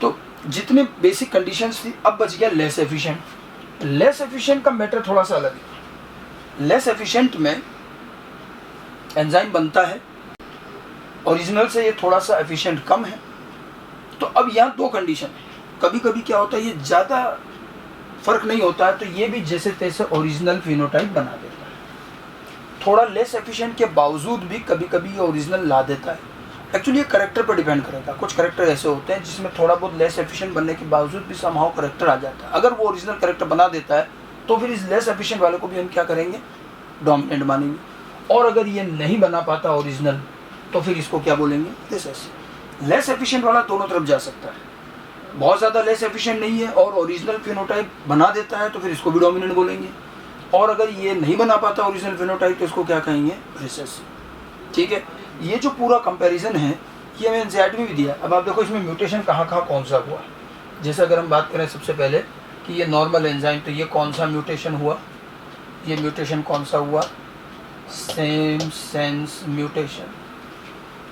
तो जितने बेसिक कंडीशंस थी, अब बच गया लेस एफिशिएंट। लेस एफिशिएंट का मैटर थोड़ा सा अलग है। लेस एफिशिएंट में एंजाइम बनता है, ओरिजिनल से ये थोड़ा सा एफिशिएंट कम है, तो अब यहाँ 2 कंडीशन है। कभी कभी क्या होता है, ये ज़्यादा फर्क नहीं होता है तो ये भी जैसे तैसे ओरिजिनल फिनोटाइप बना देता है। थोड़ा लेस एफिशिएंट के बावजूद भी कभी कभी ये ओरिजिनल ला देता है। एक्चुअली ये करेक्टर पर डिपेंड करेगा, कुछ करेक्टर ऐसे होते हैं जिसमें थोड़ा बहुत लेस एफिशिएंट बनने के बावजूद भी समहाउ करेक्टर आ जाता है। अगर वो ओरिजिनल करेक्टर बना देता है तो फिर इस लेस एफिशिएंट वाले को भी हम क्या करेंगे, डोमिनेंट मानेंगे। और अगर ये नहीं बना पाता ओरिजिनल तो फिर इसको क्या बोलेंगे, रिसेसिव। लेस एफिशिएंट वाला दोनों तरफ जा सकता है, बहुत ज़्यादा लेस एफिशिएंट नहीं है और ओरिजिनल फिनोटाइप बना देता है तो फिर इसको भी डोमिनेंट बोलेंगे। और अगर ये नहीं बना पाता ओरिजिनल फिनोटाइप तो इसको क्या कहेंगे, रिसेसिव, ठीक है। ये जो पूरा कंपैरिजन है ये हमें एनसीईआरटी में भी दिया। अब आप देखो इसमें म्यूटेशन कहाँ कहाँ कौन सा हुआ। जैसे अगर हम बात करें सबसे पहले कि ये नॉर्मल एंजाइम, तो ये कौन सा म्यूटेशन हुआ, ये म्यूटेशन कौन सा हुआ? Same sense mutation.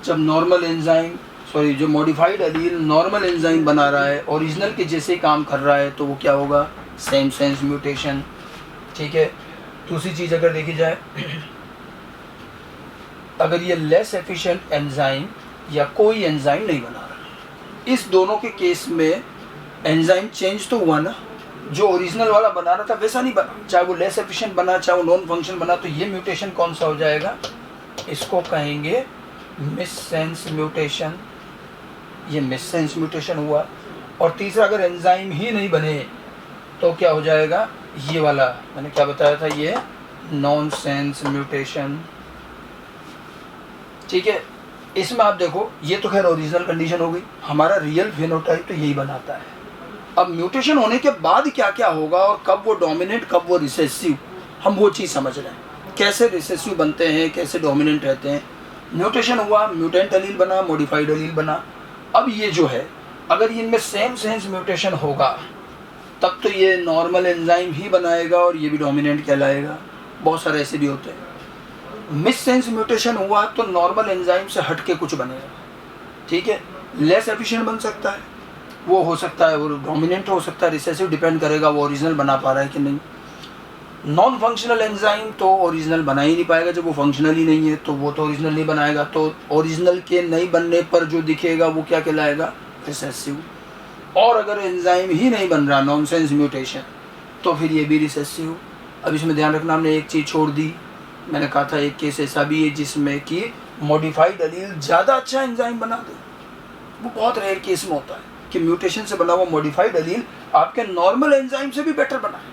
जब नॉर्मल एंजाइम जो मॉडिफाइड एलील नॉर्मल एंजाइम बना रहा है, ओरिजिनल के जैसे काम कर रहा है, तो वो क्या होगा? Same sense mutation. ठीक है। दूसरी चीज़ अगर देखी जाए, अगर ये लेस एफिशिएंट एंजाइम या कोई एंजाइम नहीं बना रहा, इस दोनों के केस में एंजाइम चेंज तो हुआ ना, जो ओरिजिनल वाला बना रहा था वैसा नहीं बना, चाहे वो लेस एफिशिएंट बना चाहे वो नॉन फंक्शन बना, तो ये म्यूटेशन कौन सा हो जाएगा? इसको कहेंगे मिस सेंस म्यूटेशन। ये मिस सेंस म्यूटेशन हुआ। और तीसरा, अगर एंजाइम ही नहीं बने तो क्या हो जाएगा? ये वाला मैंने क्या बताया था, ये नॉन सेंस म्यूटेशन। ठीक है। इसमें आप देखो, ये तो खैर ओरिजिनल कंडीशन हो गई, हमारा रियल फेनोटाइप तो यही बनाता है। अब म्यूटेशन होने के बाद क्या क्या होगा और कब वो डोमिनेंट कब वो रिसेसिव, हम वो चीज़ समझ रहे हैं। कैसे रिसेसिव बनते हैं, कैसे डोमिनेंट रहते हैं। म्यूटेशन हुआ, म्यूटेंट एलील बना, मॉडिफाइड एलील बना। अब ये जो है, अगर इनमें सेम सेंस म्यूटेशन होगा तब तो ये नॉर्मल एंजाइम ही बनाएगा और ये भी डोमिनेंट कहलाएगा। बहुत सारे ऐसे भी होते हैं। मिस सेंस म्यूटेशन हुआ तो नॉर्मल एंजाइम से हट के कुछ बनेगा। ठीक है। लेस एफिशिएंट बन सकता है, वो हो सकता है वो डोमिनेंट हो सकता है, रिसेसिव डिपेंड करेगा वो ओरिजिनल बना पा रहा है कि नहीं। नॉन फंक्शनल एंजाइम तो ओरिजिनल बना ही नहीं पाएगा, जब वो फंक्शनल ही नहीं है तो वो तो ओरिजिनल नहीं बनाएगा। तो ओरिजिनल के नहीं बनने पर जो दिखेगा वो क्या कहलाएगा? रिसेसिव। और अगर एंजाइम ही नहीं बन रहा, नॉनसेंस म्यूटेशन, तो फिर ये भी रिसेसिव। अब इसमें ध्यान रखना, हमने एक चीज़ छोड़ दी। मैंने कहा था एक केस ऐसा भी है जिसमें कि मॉडिफाइड एलील ज़्यादा अच्छा एंजाइम बना दे। वो बहुत रेयर केस में होता है कि म्यूटेशन से बना हुआ मॉडिफाइड एलील आपके नॉर्मल एंजाइम से भी बेटर बना है।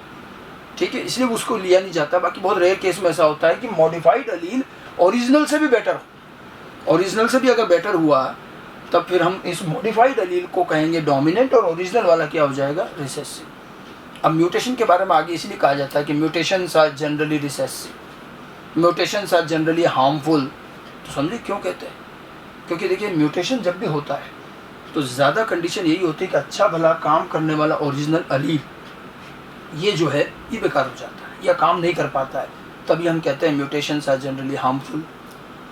ठीक है। इसलिए उसको लिया नहीं जाता। बाकी बहुत रेयर केस में ऐसा होता है कि मॉडिफाइड एलील ओरिजिनल से भी बेटर हो। ओरिजिनल से भी अगर बेटर हुआ तब फिर हम इस मॉडिफाइड एलील को कहेंगे डोमिनेंट और ओरिजिनल वाला क्या हो जाएगा? रिसेसिव। अब म्यूटेशन के बारे में आगे इसलिए कहा जाता है कि mutations are generally recessive, mutations are generally harmful. तो समझिए क्यों कहते हैं? क्योंकि देखिए, म्यूटेशन जब भी होता है तो ज़्यादा कंडीशन यही होती है कि अच्छा भला काम करने वाला ओरिजिनल एलील ये जो है ये बेकार हो जाता है या काम नहीं कर पाता है, तभी हम कहते हैं म्यूटेशंस आर जनरली हार्मफुल।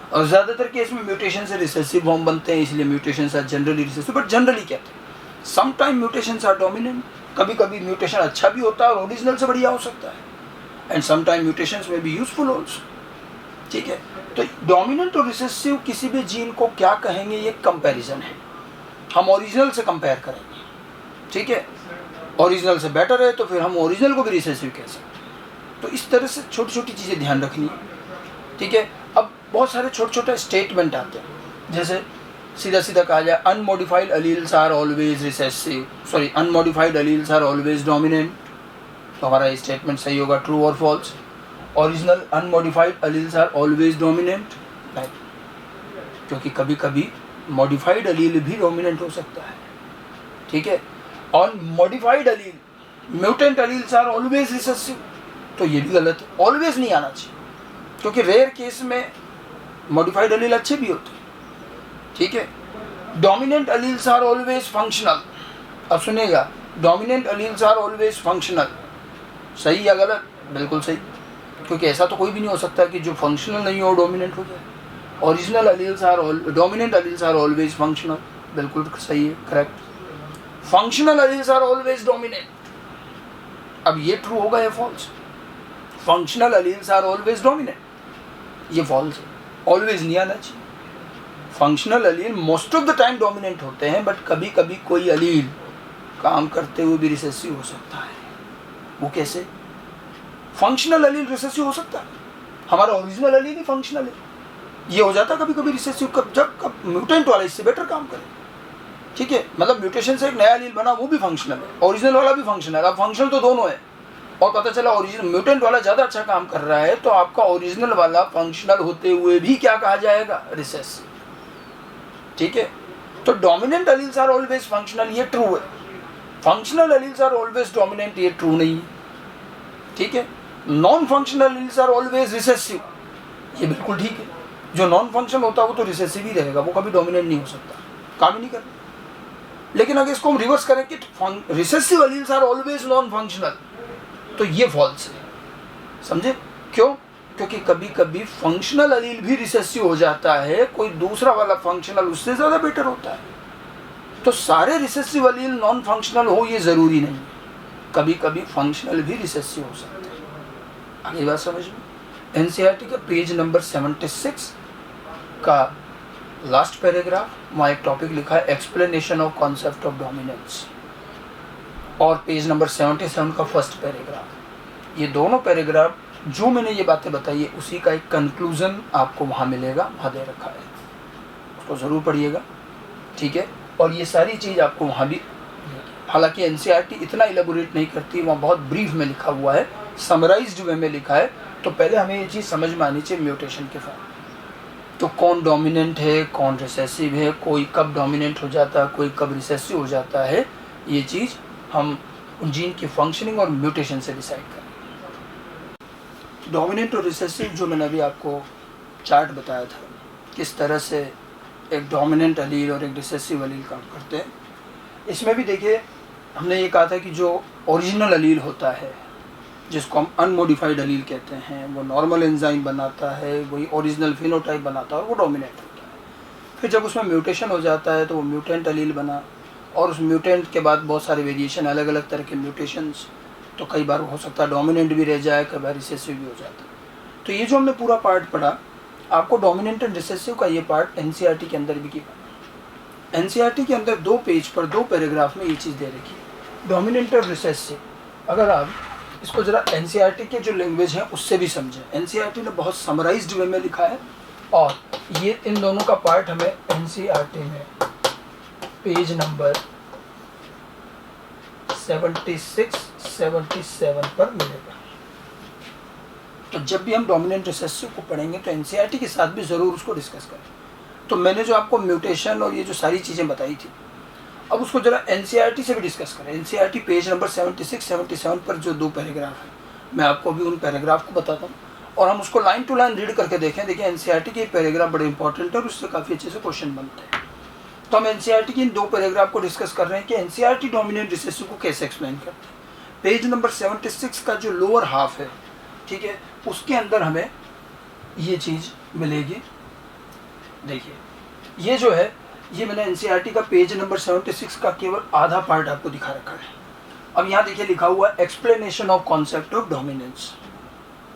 और ज़्यादातर केस में म्यूटेशन से रिसेसिव फॉर्म बनते हैं, इसलिए mutations are generally recessive. But generally कहते हैं some time mutations are dominant. कभी कभी म्यूटेशन अच्छा भी होता है और ओरिजिनल से बढ़िया हो सकता है, एंड सम टाइम म्यूटेशंस में बी यूजफुल ऑल्सो। ठीक है। तो डोमिनेंट और रिसेसिव किसी भी जीन को क्या कहेंगे? ये कंपैरिजन है, हम ओरिजिनल से कंपेयर करेंगे। ठीक है। ओरिजिनल से बेटर है तो फिर हम ओरिजिनल को भी रिसेसिव कह सकते हैं। तो इस तरह से छोटी छोटी चीज़ें ध्यान रखनी है। ठीक है। अब बहुत सारे छोटे छोटे स्टेटमेंट आते हैं, जैसे सीधा सीधा कहा जाए unmodified alleles are always recessive, unmodified alleles are always dominant. तो हमारा ये स्टेटमेंट सही होगा, ट्रू और false. Original unmodified alleles are always dominant, right, क्योंकि कभी कभी मॉडिफाइड एलील भी डोमिनेंट हो सकता है। ठीक है। और modified allele mutant alleles are always recessive, तो ये भी गलत है, ऑलवेज नहीं आना चाहिए, क्योंकि रेयर केस में मॉडिफाइड एलील अच्छे भी होते हैं। ठीक है। Dominant alleles are always functional. अब सुनिएगा, dominant alleles are always functional, सही या गलत? बिल्कुल सही, क्योंकि ऐसा तो कोई भी नहीं हो सकता कि जो फंक्शनल नहीं हो डोमिनेंट हो जाए। Original alleles are dominant alleles are always functional, बिल्कुल सही है, correct. Functional alleles are always dominant, अब ये ट्रू होगा या false? Functional alleles are always dominant, ये फॉल्स है, ऑलवेज नहीं आना चाहिए। Functional allele most of the time dominant होते हैं, बट कभी कभी कोई एलील काम करते हुए भी रिसेसिव हो सकता है। वो कैसे? फंक्शनल एलील रिसेसिव हो सकता है, हमारा ओरिजिनल एलील ही फंक्शनल है, ये हो जाता है कभी कभी रिसेसिव, जब म्यूटेंट वाला इससे बेटर काम करे। ठीक है। मतलब म्यूटेशन से एक नया एलील बना, वो भी फंक्शनल है, ओरिजिनल वाला भी फंक्शनल है। अब फंक्शनल तो दोनों है, और पता चला ओरिजिनल म्यूटेंट वाला ज़्यादा अच्छा काम कर रहा है, तो आपका ओरिजिनल वाला फंक्शनल होते हुए भी क्या कहा जाएगा? रिसेसिव। ठीक है। तो dominant alleles are always functional, ये ट्रू है। Functional alleles are always dominant, ये ट्रू नहीं है। ठीक है। Non functional alleles are always recessive, ये बिल्कुल ठीक है। जो नॉन फंक्शनल होता है वो तो रिसेसिव ही रहेगा, वो कभी डोमिनेंट नहीं हो सकता, काम ही नहीं करता। लेकिन अगर इसको हम रिवर्स करें कि recessive alleles are always non functional, तो ये फॉल्स है। समझे क्यों? क्योंकि कभी कभी फंक्शनल अलील भी रिसेसिव हो जाता है, कोई दूसरा वाला फंक्शनल उससे ज़्यादा बेटर होता है। तो सारे रिसेसिव अलील नॉन फंक्शनल हो ये ज़रूरी नहीं, कभी कभी फंक्शनल भी रिसेसिव हो सकते हैं। आगे बात समझ में? एनसीईआरटी का पेज नंबर 76 का लास्ट पैराग्राफ, वहाँ एक टॉपिक लिखा है explanation of concept of dominance, और पेज नंबर 77 का फर्स्ट पैराग्राफ। ये दोनों पैराग्राफ जो मैंने ये बातें बताई है उसी का एक कंक्लूजन आपको वहाँ मिलेगा, वहाँ दे रखा है, उसको ज़रूर पढ़िएगा, ठीक है। और ये सारी चीज़ आपको वहाँ भी, हालांकि एनसीईआरटी इतना इलेबोरेट नहीं करती, वहाँ बहुत ब्रीफ में लिखा हुआ है, समराइज्ड वे में लिखा है। तो पहले हमें ये चीज़ समझ में आनी चाहिए म्यूटेशन के फॉर्म, तो कौन डोमिनेंट है, कौन रिसेसिव है, कोई कब डोमिनेंट हो जाता है, कोई कब रिसेसिव हो जाता है, ये चीज़ हम उन जीन की फंक्शनिंग और म्यूटेशन से डिसाइड करें। डोमिनेंट और रिसेसिव जो मैंने अभी आपको चार्ट बताया था, किस तरह से एक डोमिनेंट अलील और एक रिसेसिव अलील काम करते हैं, इसमें भी देखिए हमने ये कहा था कि जो ओरिजिनल अलील होता है, जिसको हम अनमोडिफाइड अलील कहते हैं, वो नॉर्मल एंजाइम बनाता है, वही ओरिजिनल फिनोटाइप बनाता है और वो डोमिनेंट होता है। फिर जब उसमें म्यूटेशन हो जाता है तो वो म्यूटेंट अलील बना, और उस म्यूटेंट के बाद बहुत सारे वेरिएशन, अलग अलग तरह के म्यूटेशंस, तो कई बार हो सकता है डोमिनेंट भी रह जाए, कई बार रिसेसिव भी हो जाता है। तो ये जो हमने पूरा पार्ट पढ़ा, आपको डोमिनेंट एंड रिसेसिव का ये पार्ट एनसीईआरटी के अंदर भी किया। एनसीईआरटी के अंदर 2 पेज पर 2 पैराग्राफ में ये चीज़ दे रखी है, डोमिनेंट और रिसेसिव। अगर आप इसको ज़रा एनसीईआरटी के जो लैंग्वेज है उससे भी समझें, एनसीईआरटी ने बहुत समराइज्ड वे में लिखा है, और ये इन दोनों का पार्ट हमें एनसीईआरटी में पेज नंबर 76-77 पर मिलेगा। तो जब भी हम डोमिनेंट रिसेसिव को पढ़ेंगे तो एनसीईआरटी के साथ भी ज़रूर उसको डिस्कस करें। तो मैंने जो आपको म्यूटेशन और ये जो सारी चीज़ें बताई थी, अब उसको जरा एनसीईआरटी से भी डिस्कस करें। एनसीईआरटी पेज नंबर 76-77 पर जो 2 पैराग्राफ है, मैं आपको अभी उन पैराग्राफ को बताता हूँ और हम उसको लाइन टू लाइन रीड करके देखें। देखिए एनसीईआरटी के पैराग्राफ बड़े इंपॉर्टेंट है और उससे काफ़ी अच्छे से क्वेश्चन बनते हैं। तो हम एनसीईआरटी की इन 2 पैराग्राफ को डिस्कस कर रहे हैं कि एनसीईआरटी डोमिनेंट रिसेसिव को कैसे एक्सप्लेन करते हैं। पेज नंबर 76 का जो लोअर हाफ है, ठीक है, उसके अंदर हमें ये चीज़ मिलेगी। देखिए ये जो है, ये मैंने एनसीईआरटी का पेज नंबर 76 का केवल आधा पार्ट आपको दिखा रखा है। अब यहाँ देखिए लिखा हुआ explanation of concept of dominance,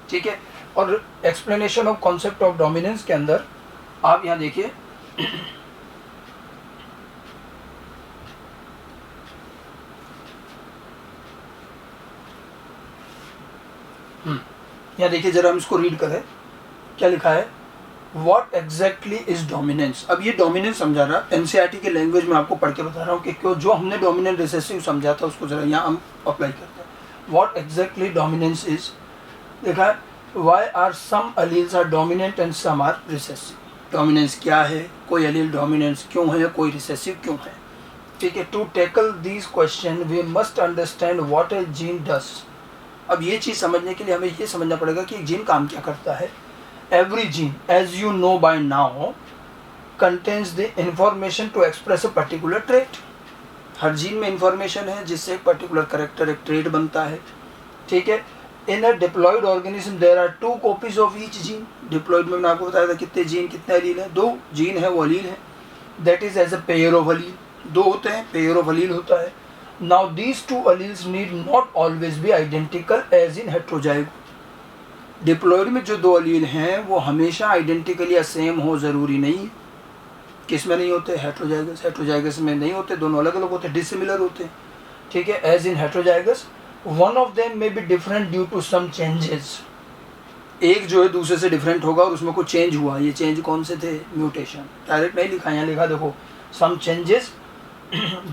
ठीक है। और explanation of concept of dominance के अंदर आप यहाँ देखिए यहाँ देखिए जरा हम इसको रीड करें, क्या लिखा है, What exactly is dominance। अब ये डोमिनेंस समझा रहा, एनसीईआरटी के लैंग्वेज में आपको पढ़ के बता रहा हूँ कि क्यों जो हमने डोमिनेंट रिसेसिव समझा था उसको जरा यहाँ हम अप्लाई करते हैं। What exactly dominance is, देखा है, Why are some alleles are dominant and some are recessive। Dominance क्या है, कोई अलील डोमिनेंस क्यों है, कोई रिसेसिव क्यों है, ठीक है। To tackle these question we must understand what a gene does. अब ये चीज़ समझने के लिए हमें ये समझना पड़ेगा कि एक जीन काम क्या करता है। Every gene, as you know by now, contains the information to express a particular trait। Her gene में इंफॉर्मेशन है जिससे एक पर्टिकुलर करेक्टर, एक ट्रेट बनता है, ठीक है। In a diploid organism there are 2 copies of each gene. Diploid में मैंने आपको बताया था कितने जीन, कितने अलील हैं, 2 जीन है, वो अलील है। That is as a pair of allele, 2 होते हैं, पेयर ऑफ अलील होता है। Now these 2 alleles need not always be identical as in heterozygote. Diploid में जो 2 अलील हैं वो हमेशा आइडेंटिकली या सेम हो ज़रूरी नहीं। किस में नहीं होते, हेट्रोजाइगस। हेट्रोजाइगस में नहीं होते, दोनों अलग अलग होते, डिसिमिलर होते हैं, ठीक है। As in heterozygous one of them may be different due to some changes. एक जो है दूसरे से डिफरेंट होगा और उसमें कुछ चेंज हुआ। ये चेंज कौन से थे, म्यूटेशन। डायरेक्ट नहीं लिखा, यहाँ लिखा देखो, some changes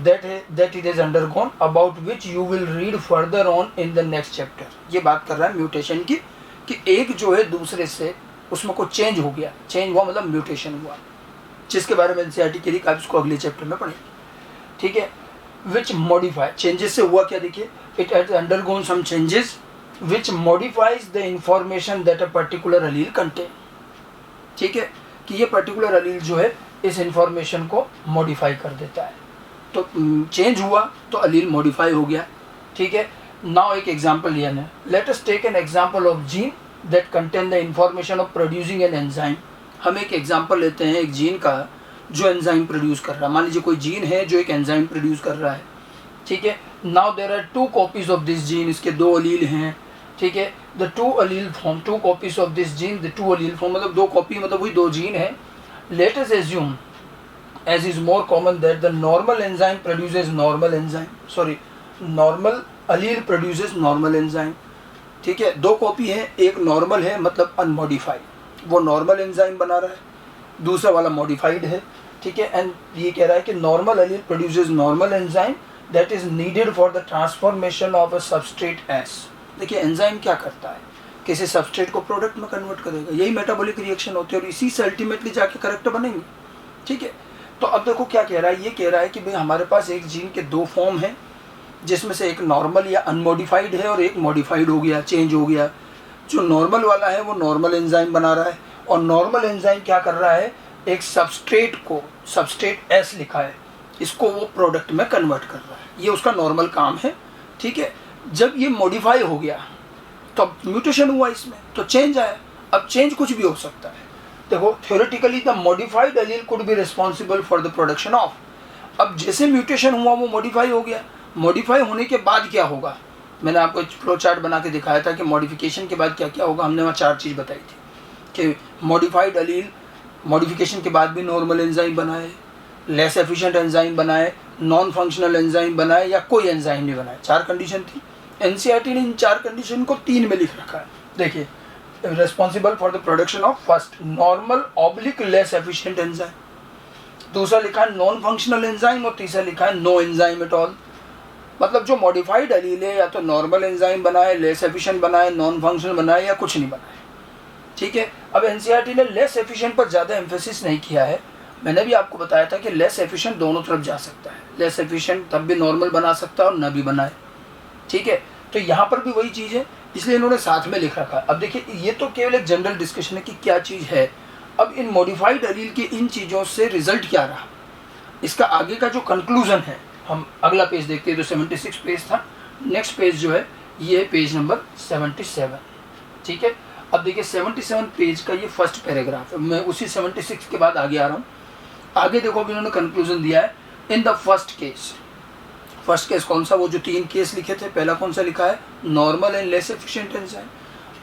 that it has undergone about which you will read further on in the next chapter। ये बात कर रहा है म्यूटेशन की, कि एक जो है दूसरे से उसमें कोई चेंज हो गया, चेंज हुआ मतलब म्यूटेशन हुआ, जिसके बारे में एनसीईआरटी के लिए आप इसको अगले चैप्टर में पढ़ेंगे, ठीक है। विच मॉडिफाई, चेंजेस से हुआ क्या, देखिए, it has undergone some changes which modifies the information that a particular allele contain, ठीक है, कि ये पर्टिकुलर अलील जो है इस इंफॉर्मेशन को मॉडिफाई कर देता है। तो चेंज हुआ तो अलील मॉडिफाई हो गया, ठीक है। नाउ एक एग्जांपल लिया है, let us take an example of gene that contain the information of producing an enzyme. हम एक एग्जांपल लेते हैं एक जीन का जो एंजाइम प्रोड्यूस कर रहा है। मान लीजिए कोई जीन है जो एक एंजाइम प्रोड्यूस कर रहा है, ठीक है। Now there are 2 copies of this gene, इसके 2 अलील हैं, ठीक है। The 2 allele form 2 copies of this gene, the 2 allele form मतलब 2 कॉपी मतलब वही 2 जीन है। Let us assume as is more common that the normal enzyme produces normal enzyme, sorry, normal allele produces normal enzyme, ठीक है। 2 copy है, एक normal है मतलब अनमॉडिफाइड, वो नॉर्मल एंजाइम बना रहा है, दूसरा वाला मॉडिफाइड है, ठीक है। एंड ये कह रहा है कि normal allele produces normal enzyme that is needed for the transformation of a substrate S. देखिए एंजाइम क्या करता है, किसी सबस्ट्रेट को प्रोडक्ट में कन्वर्ट करेगा, यही मेटाबॉलिक रिएक्शन होती है और इसी से अल्टीमेटली जाके करेक्टर बनेंगे, ठीक है। तो अब देखो क्या कह रहा है, ये कह रहा है कि भाई हमारे पास एक जीन के 2 फॉर्म हैं, जिसमें से एक नॉर्मल या अनमॉडिफाइड है और एक मॉडिफाइड हो गया, चेंज हो गया। जो नॉर्मल वाला है वो नॉर्मल एंजाइम बना रहा है और नॉर्मल एंजाइम क्या कर रहा है, एक सबस्ट्रेट को, सबस्ट्रेट एस लिखा है, इसको वो प्रोडक्ट में कन्वर्ट कर रहा है, ये उसका नॉर्मल काम है, ठीक है। जब ये मॉडिफाई हो गया तो अब म्यूटेशन हुआ इसमें, तो चेंज आया। अब चेंज कुछ भी हो सकता है, देखो theoretically the modified allele could be responsible for the production of. अब जैसे म्यूटेशन हुआ वो मॉडिफाई हो गया, मॉडिफाई होने के बाद क्या होगा, मैंने आपको फ्लो चार्ट बना के दिखाया था कि मॉडिफिकेशन के बाद क्या क्या होगा। हमने वहाँ 4 चीज़ बताई थी कि मॉडिफाइड एलील मॉडिफिकेशन के बाद भी नॉर्मल एंजाइम बनाए, लेस एफिशिएंट एंजाइम बनाए, नॉन फंक्शनल एंजाइम बनाए या कोई एंजाइम नहीं बनाए। 4 कंडीशन थी। एनसीईआरटी ने इन 4 कंडीशन को 3 में लिख रखा है। देखिए responsible for the production of first normal oblique less efficient enzyme, दूसरा लिखा है नॉन फंक्शनल एंजाइम और तीसरा लिखा है नो एंजाइम एट ऑल। मतलब जो मॉडिफाइड एलील है या तो नॉर्मल एंजाइम बनाए, लेस एफिशिएंट बनाए, नॉन फंक्शनल बनाए या कुछ नहीं बनाए, ठीक है। अब एनसीईआरटी ने लेस एफिशिएंट पर ज़्यादा एम्फेसिस नहीं किया है। मैंने भी आपको बताया था कि लेस एफिशिएंट दोनों तरफ जा सकता है, लेस एफिशिएंट तब भी नॉर्मल बना सकता है और न भी बनाए, ठीक है। तो यहाँ पर भी वही चीज़ है, इसलिए इन्होंने साथ में लिख रखा है। अब देखिए ये तो केवल एक जनरल डिस्कशन है कि क्या चीज़ है। अब इन मॉडिफाइड एलील के इन चीज़ों से रिजल्ट क्या रहा, इसका आगे का जो कंक्लूजन है, हम अगला पेज देखते हैं। जो 76 पेज था, नेक्स्ट पेज जो है ये पेज नंबर 77, ठीक है। अब देखिए 77 पेज का ये फर्स्ट पैराग्राफ है, मैं उसी 76 के बाद आगे आ रहा हूँ। आगे देखो अब इन्होंने कंक्लूजन दिया है, इन the first case. First case कौन सा, वो जो 3 केस लिखे थे, पहला कौन सा लिखा है, normal and less efficient enzyme.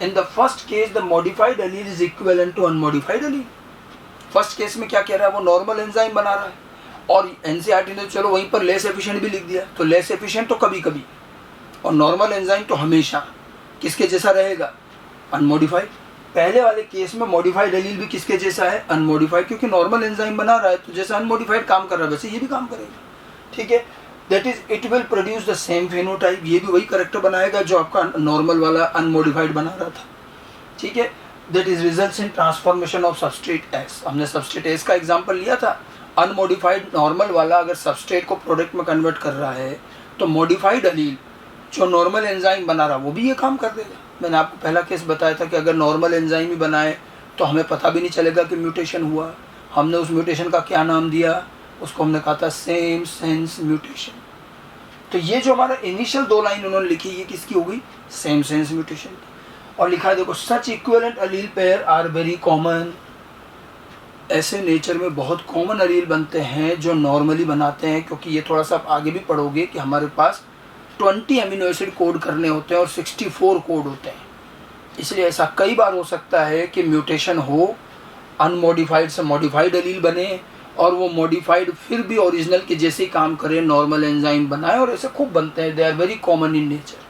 In the first case the modified allele is equivalent to unmodified allele. First case में क्या कह रहा है, वो नॉर्मल एंजाइम बना रहा है और एनसीईआरटी ने चलो वहीं पर लेस एफिशिएंट भी लिख दिया। तो लेस एफिशिएंट तो कभी कभी और नॉर्मल एंजाइम तो हमेशा किसके जैसा रहेगा, अनमॉडिफाइड। पहले वाले केस में मॉडिफाइड एलील भी किसके जैसा है, अनमॉडिफाइड, क्योंकि नॉर्मल एंजाइम बना रहा है तो जैसा अनमॉडिफाइड काम कर रहा है वैसे ये भी काम करेगा, ठीक है। That is it will produce the same phenotype, ये भी वही करेक्टर बनाएगा जो आपका नॉर्मल वाला अनमॉडिफाइड बना रहा था, ठीक है। That is results in transformation of substrate S. हमने सबस्ट्रेट एस का एग्जांपल लिया था। अनमॉडिफाइड नॉर्मल वाला अगर सबस्ट्रेट को प्रोडक्ट में कन्वर्ट कर रहा है तो मॉडिफाइड एलील जो नॉर्मल एंजाइम बना रहा वो भी ये काम कर देगा। मैंने आपको पहला केस बताया था कि अगर नॉर्मल एंजाइम ही बनाए तो हमें पता भी नहीं चलेगा कि म्यूटेशन हुआ। हमने उस म्यूटेशन का क्या नाम दिया, उसको हमने कहा था सेम सेंस म्यूटेशन। तो ये जो हमारा इनिशियल 2 लाइन उन्होंने लिखी, ये किसकी हो गई, सेम सेंस म्यूटेशन की। और लिखा है देखो, such equivalent allele pair are very common. ऐसे नेचर में बहुत कॉमन एलील बनते हैं जो नॉर्मली बनाते हैं, क्योंकि ये थोड़ा सा आप आगे भी पढ़ोगे कि हमारे पास 20 अमीनो एसिड कोड करने होते हैं और 64 कोड होते हैं। इसलिए ऐसा कई बार हो सकता है कि म्यूटेशन हो, अनमॉडिफाइड से मॉडिफाइड एलील बने और वो मॉडिफाइड फिर भी ओरिजिनल के जैसे ही काम करे, नॉर्मल एंजाइम बनाए, और ऐसे खूब बनते हैं। They are very common in nature.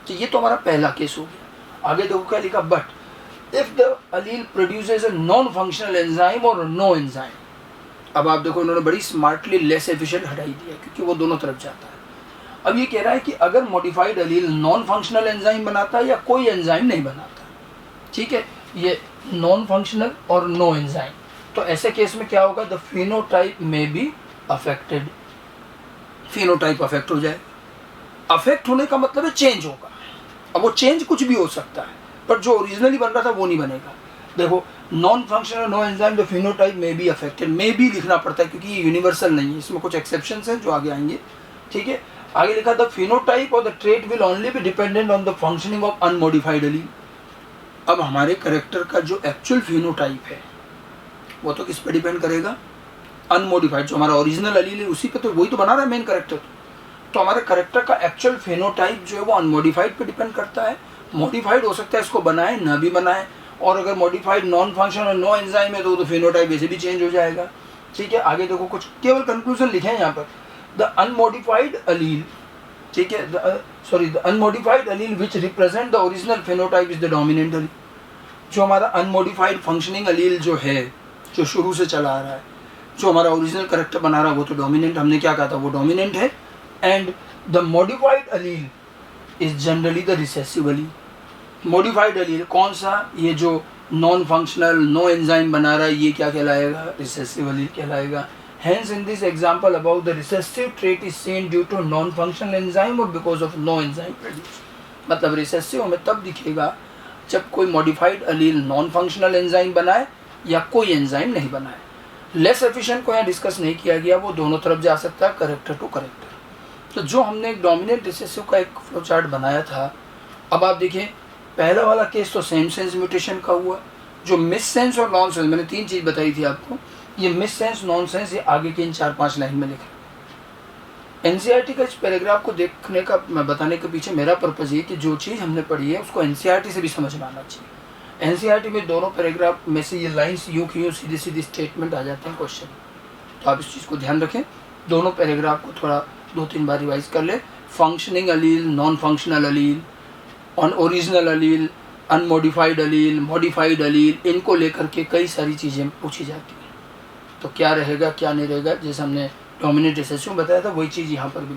तो ये तो हमारा पहला केस हो गया। आगे देखो क्या लिखा, but if the allele produces a non functional enzyme और नो एंजाइम। अब आप देखो इन्होंने बड़ी स्मार्टली लेस एफिशिएंट हटाई दिया, क्योंकि वो दोनों तरफ जाता है। अब ये कह रहा है कि अगर modified allele non functional enzyme बनाता है या कोई एंजाइम नहीं बनाता, ठीक है, ये नॉन फंक्शनल और नो एंजाइम, तो ऐसे केस में क्या होगा, द फिनोटाइप में बी अफेक्टेड। फिनोटाइप अफेक्ट हो जाए। अफेक्ट होने का मतलब है चेंज होगा। अब वो चेंज कुछ भी हो सकता है, पर जो ओरिजिनली बन रहा था वो नहीं बनेगा। देखो non functional no enzyme the phenotype में बी अफेक्टेड, में भी लिखना पड़ता है क्योंकि ये यूनिवर्सल नहीं है, इसमें कुछ एक्सेप्शंस हैं जो आगे आएंगे, ठीक है। आगे लिखा द फिनोटाइप और the trait will only be dependent on the functioning of unmodified allele. अब हमारे करेक्टर का जो एक्चुअल फिनोटाइप है वो तो किस पे डिपेंड करेगा? अनमोडिफाइड, जो हमारा ओरिजिनल अलील है उसी पे, तो वही तो बना रहा है मेन करेक्टर। तो हमारे करेक्टर का एक्चुअल फिनोटाइप जो है वो अनमोडिफाइड पे डिपेंड करता है। मॉडिफाइड हो सकता है इसको बनाए ना भी बनाए, और अगर मॉडिफाइड नॉन फंक्शन और नो एंजाइम है तो फिनोटाइप वैसे भी चेंज हो जाएगा। ठीक है, आगे देखो कुछ केवल कंक्लूजन लिखे हैं यहाँ पर। द अनमोडिफाइड अलील, ठीक है, the unmodified allele which represent the original phenotype is the dominant allele. जो हमारा अनमोडिफाइड फंक्शनिंग अलील जो है, जो शुरू से चला आ रहा है, जो हमारा ओरिजिनल करेक्टर बना रहा है, वो तो डोमिनेंट, हमने क्या कहा था, वो डोमिनेंट है। And the modified allele is generally the recessive allele. Modified allele कौन सा? ये जो नॉन फंक्शनल नो एंजाइम बना रहा है, ये क्या कहलाएगा? रिसेसिव अलील कहलाएगा। Hence in this example above, the recessive trait is seen due to non-functional enzyme or because of no enzyme produced। मतलब रिसेसिव हमें तब दिखेगा जब कोई मॉडिफाइड अलील नॉन फंक्शनल एंजाइम बनाए या कोई एंजाइम नहीं बनाए। लेस एफिशिएंट को यहाँ डिस्कस नहीं किया गया, वो दोनों तरफ जा सकता है, करेक्टर टू करेक्टर। तो जो हमने एक डोमिनेंट रिसेसिव का एक फ्लो चार्ट बनाया था, अब आप देखिए पहला वाला केस तो सेम सेंस म्यूटेशन का हुआ। जो मिस सेंस और नॉन सेंस, मैंने 3 चीज़ बताई थी आपको, ये मिस सेंस नॉन सेंस ये आगे के इन 4-5 लाइन में लिखा। एनसीईआरटी का इस पैराग्राफ को देखने का, मैं बताने के पीछे मेरा पर्पज़ ये कि जो चीज़ हमने पढ़ी है उसको एनसीईआरटी से भी समझ में आना चाहिए। एनसीईआरटी में दोनों पैराग्राफ में से ये लाइंस यूँ की यूँ सीधी सीधी स्टेटमेंट आ जाते हैं क्वेश्चन, तो आप इस चीज़ को ध्यान रखें। दोनों पैराग्राफ को थोड़ा 2-3 बार रिवाइज कर ले। Functioning allele, non functional allele, on original allele, unmodified allele, modified allele, इनको लेकर के कई सारी चीज़ें पूछी जाती हैं। तो क्या रहेगा क्या नहीं रहेगा, जैसे हमने डोमिनेंट रिसेसिव बताया था वही चीज़ यहाँ पर भी